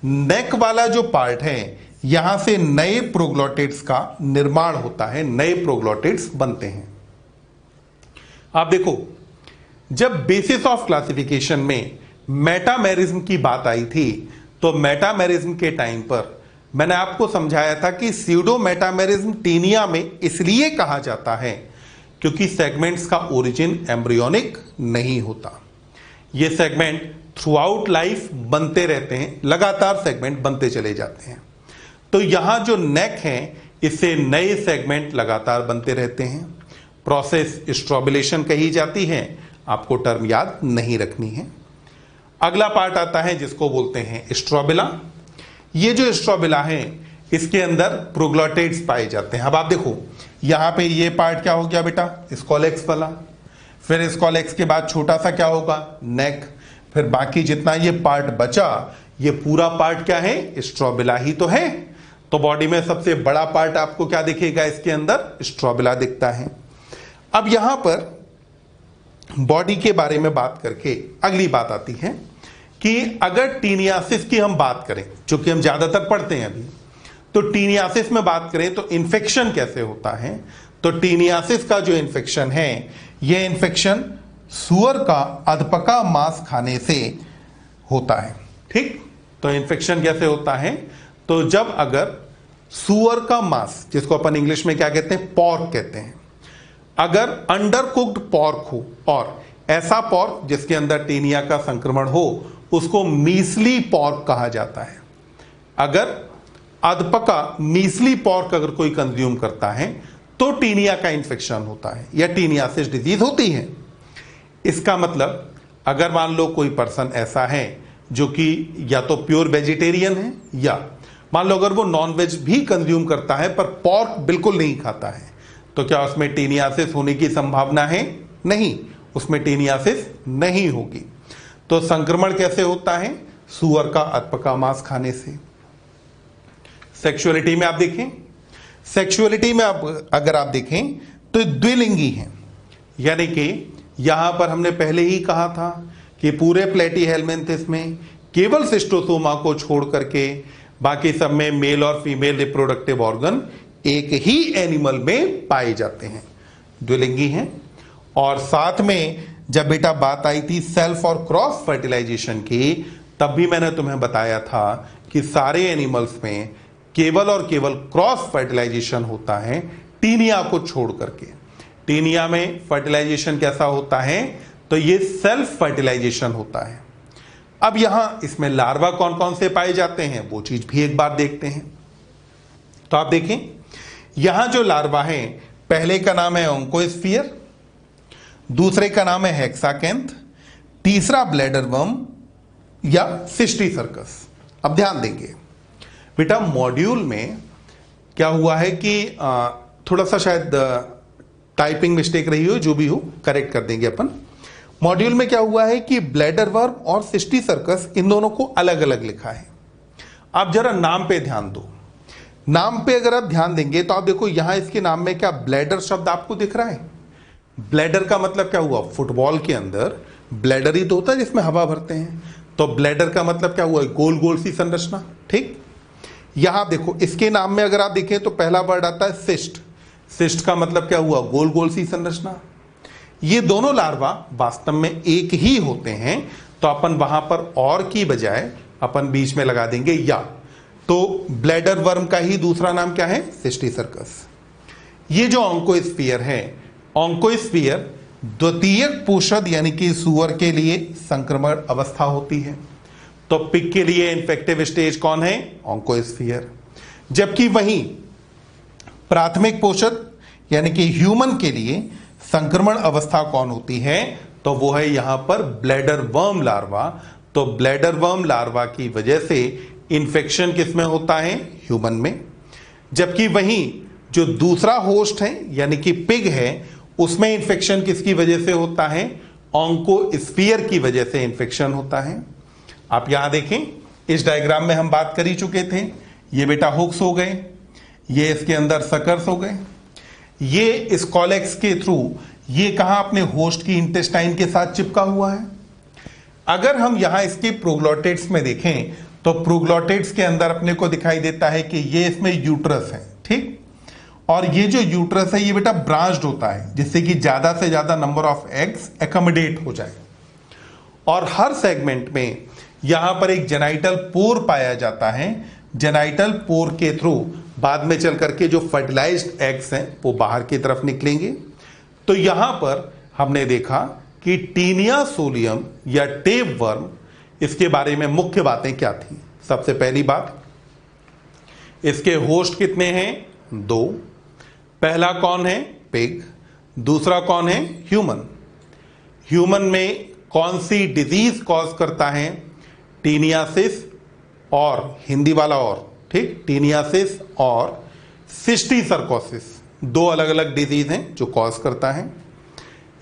नेक वाला जो पार्ट है, यहां से नए प्रोग्लॉटिड्स का निर्माण होता है, नए प्रोग्लॉटिड्स बनते हैं। आप देखो, जब बेसिस ऑफ क्लासिफिकेशन में मेटामेरिज्म की बात आई थी, तो मेटामेरिज्म के टाइम पर मैंने आपको समझाया था कि स्यूडो मेटामेरिज्म टीनिया में इसलिए कहा जाता है क्योंकि सेगमेंट्स का ओरिजिन एम्ब्रियोनिक नहीं होता। ये सेगमेंट थ्रू आउट लाइफ बनते रहते हैं, लगातार सेगमेंट बनते चले जाते हैं। तो यहां जो नेक है, इससे नए सेगमेंट लगातार बनते रहते हैं। प्रोसेस स्ट्रोबिलेशन कही जाती है, आपको टर्म याद नहीं रखनी है। अगला पार्ट आता है जिसको बोलते हैं स्ट्रोबिला। ये जो स्ट्रोबिला है, इसके अंदर प्रोग्लॉटिड्स पाए जाते हैं। अब आप देखो, यहां पे ये पार्ट क्या हो गया बेटा? स्कॉलेक्स वाला। फिर स्कॉलेक्स के बाद छोटा सा क्या होगा? नेक। फिर बाकी जितना ये पार्ट बचा, ये पूरा पार्ट क्या है? स्ट्रोबिला ही तो है। तो बॉडी में सबसे बड़ा पार्ट आपको क्या दिखेगा? इसके अंदर स्ट्रोबिला दिखता है। अब यहां पर बॉडी के बारे में बात करके अगली बात आती है कि अगर टीनियासिस की हम बात करें, जो कि हम ज्यादातर पढ़ते हैं अभी, तो टीनियासिस में बात करें तो इन्फेक्शन कैसे होता है। तो टीनियासिस का जो इन्फेक्शन है, यह इन्फेक्शन सुअर का अधपका मांस खाने से होता है। ठीक, तो इन्फेक्शन कैसे होता है? तो जब अगर सुअर का मांस, जिसको अपन इंग्लिश में क्या कहते हैं? पॉर्क कहते हैं, अगर अंडर कुक्ड पॉर्क हो, और ऐसा पॉर्क जिसके अंदर टीनिया का संक्रमण हो, उसको मीसली पॉर्क कहा जाता है। अगर अधपका मीसली पॉर्क अगर कोई कंज्यूम करता है तो टीनिया का इन्फेक्शन होता है, या टीनियासिस डिजीज होती है। इसका मतलब, अगर मान लो कोई पर्सन ऐसा है जो कि या तो प्योर वेजिटेरियन है, या मान लो अगर वो नॉन वेज भी कंज्यूम करता है पर पॉर्क बिल्कुल नहीं खाता है, तो क्या उसमें टीनियासिस होने की संभावना है? नहीं, उसमें टीनियासिस नहीं होगी। तो संक्रमण कैसे होता है? सुअर का अधपका मांस खाने से। सेक्सुअलिटी में आप देखें, सेक्सुअलिटी में अगर आप देखें तो द्विलिंगी है, यानी कि यहां पर हमने पहले ही कहा था कि पूरे प्लेटीहेल्मिन्थस में केवल सिस्टोसोमा को छोड़ करके बाकी सब में मेल और फीमेल रिप्रोडक्टिव ऑर्गन एक ही एनिमल में पाए जाते हैं, द्विलिंगी हैं। और साथ में जब बेटा बात आई थी सेल्फ और क्रॉस फर्टिलाइजेशन की, तब भी मैंने तुम्हें बताया था कि सारे एनिमल्स में केवल और केवल क्रॉस फर्टिलाइजेशन होता है, टीनिया को छोड़ करके। टीनिया में फर्टिलाइजेशन कैसा होता है? तो ये सेल्फ फर्टिलाइजेशन होता है। अब यहां इसमें लार्वा कौन कौन से पाए जाते हैं, वो चीज भी एक बार देखते हैं। तो आप देखें, यहां जो लार्वा है, पहले का नाम है ओंकोस्फियर, दूसरे का नाम है हेक्साकेंथ, तीसरा ब्लैडर वर्म या सिस्टी सर्कस। अब ध्यान देंगे बेटा, मॉड्यूल में क्या हुआ है कि थोड़ा सा शायद टाइपिंग मिस्टेक रही हो, जो भी हो करेक्ट कर देंगे अपन। मॉड्यूल में क्या हुआ है कि ब्लैडर वर्म और सिस्टी सर्कस, इन दोनों को अलग अलग लिखा है। आप जरा नाम पे ध्यान दो। नाम पे अगर आप ध्यान देंगे तो आप देखो यहां इसके नाम में क्या ब्लैडर शब्द आपको दिख रहा है। ब्लैडर का मतलब क्या हुआ? फुटबॉल के अंदर ब्लैडर ही तो होता है जिसमें हवा भरते हैं। तो ब्लैडर का मतलब क्या हुआ, गोल गोल सी संरचना। ठीक, यहां देखो इसके नाम में अगर आप देखें तो पहला वर्ड आता है सिस्ट। सिस्ट का मतलब क्या हुआ, गोल गोल सी संरचना। ये दोनों लार्वा वास्तव में एक ही होते हैं, तो अपन वहां पर और की बजाय अपन बीच में लगा देंगे या। तो ब्लैडर वर्म का ही दूसरा नाम क्या है, सिस्टिसर्कस। ये जो ऑन्कोस्फीयर है, ऑन्कोस्फीयर द्वितीयक पोषद यानी कि सुअर के लिए संक्रमण अवस्था होती है। तो पिग के लिए इन्फेक्टिव स्टेज कौन है, ऑन्कोस्फीयर। जबकि वहीं प्राथमिक पोषद यानी कि ह्यूमन के लिए संक्रमण अवस्था कौन होती है, तो वो है यहां पर ब्लैडर वर्म लार्वा। तो ब्लैडर वर्म लार्वा की वजह से इन्फेक्शन किसमें होता है, ह्यूमन में। जबकि वहीं जो दूसरा होस्ट है यानी कि पिग है, उसमें इन्फेक्शन किसकी वजह से होता है, ऑन्कोस्फीयर की वजह से इन्फेक्शन होता है। आप यहां देखें, इस डायग्राम में हम बात कर ही चुके थे। ये बेटा हुक्स हो गए, ये इसके अंदर सकर्स हो गए, ये इस कॉलेक्स के थ्रू ये कहां अपने होस्ट की इंटेस्टाइन के साथ चिपका हुआ है। अगर हम यहां इसके प्रोग्लोटेट्स में देखें तो प्रोग्लोटेट्स के अंदर अपने को दिखाई देता है कि ये इसमें यूट्रस है। ठीक, और ये जो यूट्रस है ये बेटा ब्रांच्ड होता है, जिससे कि ज्यादा से ज्यादा नंबर ऑफ एग्स एकोमोडेट हो जाए। और हर सेगमेंट में यहां पर एक जेनाइटल पोर पाया जाता है। जेनाइटल पोर के थ्रू बाद में चल करके जो फर्टिलाइज्ड एग्स हैं वो बाहर की तरफ निकलेंगे। तो यहां पर हमने देखा कि टीनिया सोलियम या टेप वर्म, इसके बारे में मुख्य बातें क्या थी। सबसे पहली बात, इसके होस्ट कितने हैं, 2। पहला कौन है, पिग। दूसरा कौन है, ह्यूमन। ह्यूमन में कौन सी डिजीज कॉज करता है, टीनियासिस और हिंदी वाला और, ठीक, टीनियासिस और सिस्टिसर्कोसिस, 2 अलग अलग डिजीज हैं जो कॉज करता है।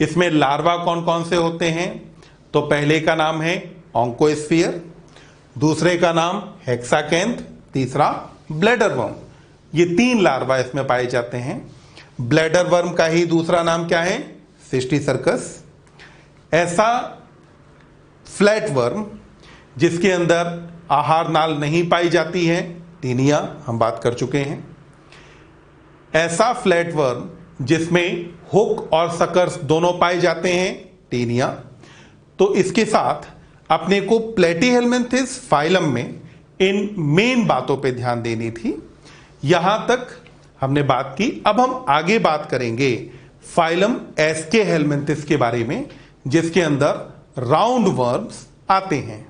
इसमें लार्वा कौन कौन से होते हैं, तो पहले का नाम है ऑन्कोस्फीयर, दूसरे का नाम हेक्साकेंथ, तीसरा ब्लैडर वर्म। ये 3 लार्वा इसमें पाए जाते हैं। ब्लैडर वर्म का ही दूसरा नाम क्या है, सिस्टिसर्कस। ऐसा फ्लैट वर्म जिसके अंदर आहार नाल नहीं पाई जाती है, टीनिया, हम बात कर चुके हैं। ऐसा फ्लैट वर्म जिसमें हुक और सकर्स दोनों पाए जाते हैं, टीनिया। तो इसके साथ अपने को प्लेटीहेलमिन्थिस फाइलम में इन मेन बातों पे ध्यान देनी थी। यहां तक हमने बात की। अब हम आगे बात करेंगे फाइलम एस्केहेलमिन्थिस के बारे में, जिसके अंदर राउंड वर्म्स आते हैं।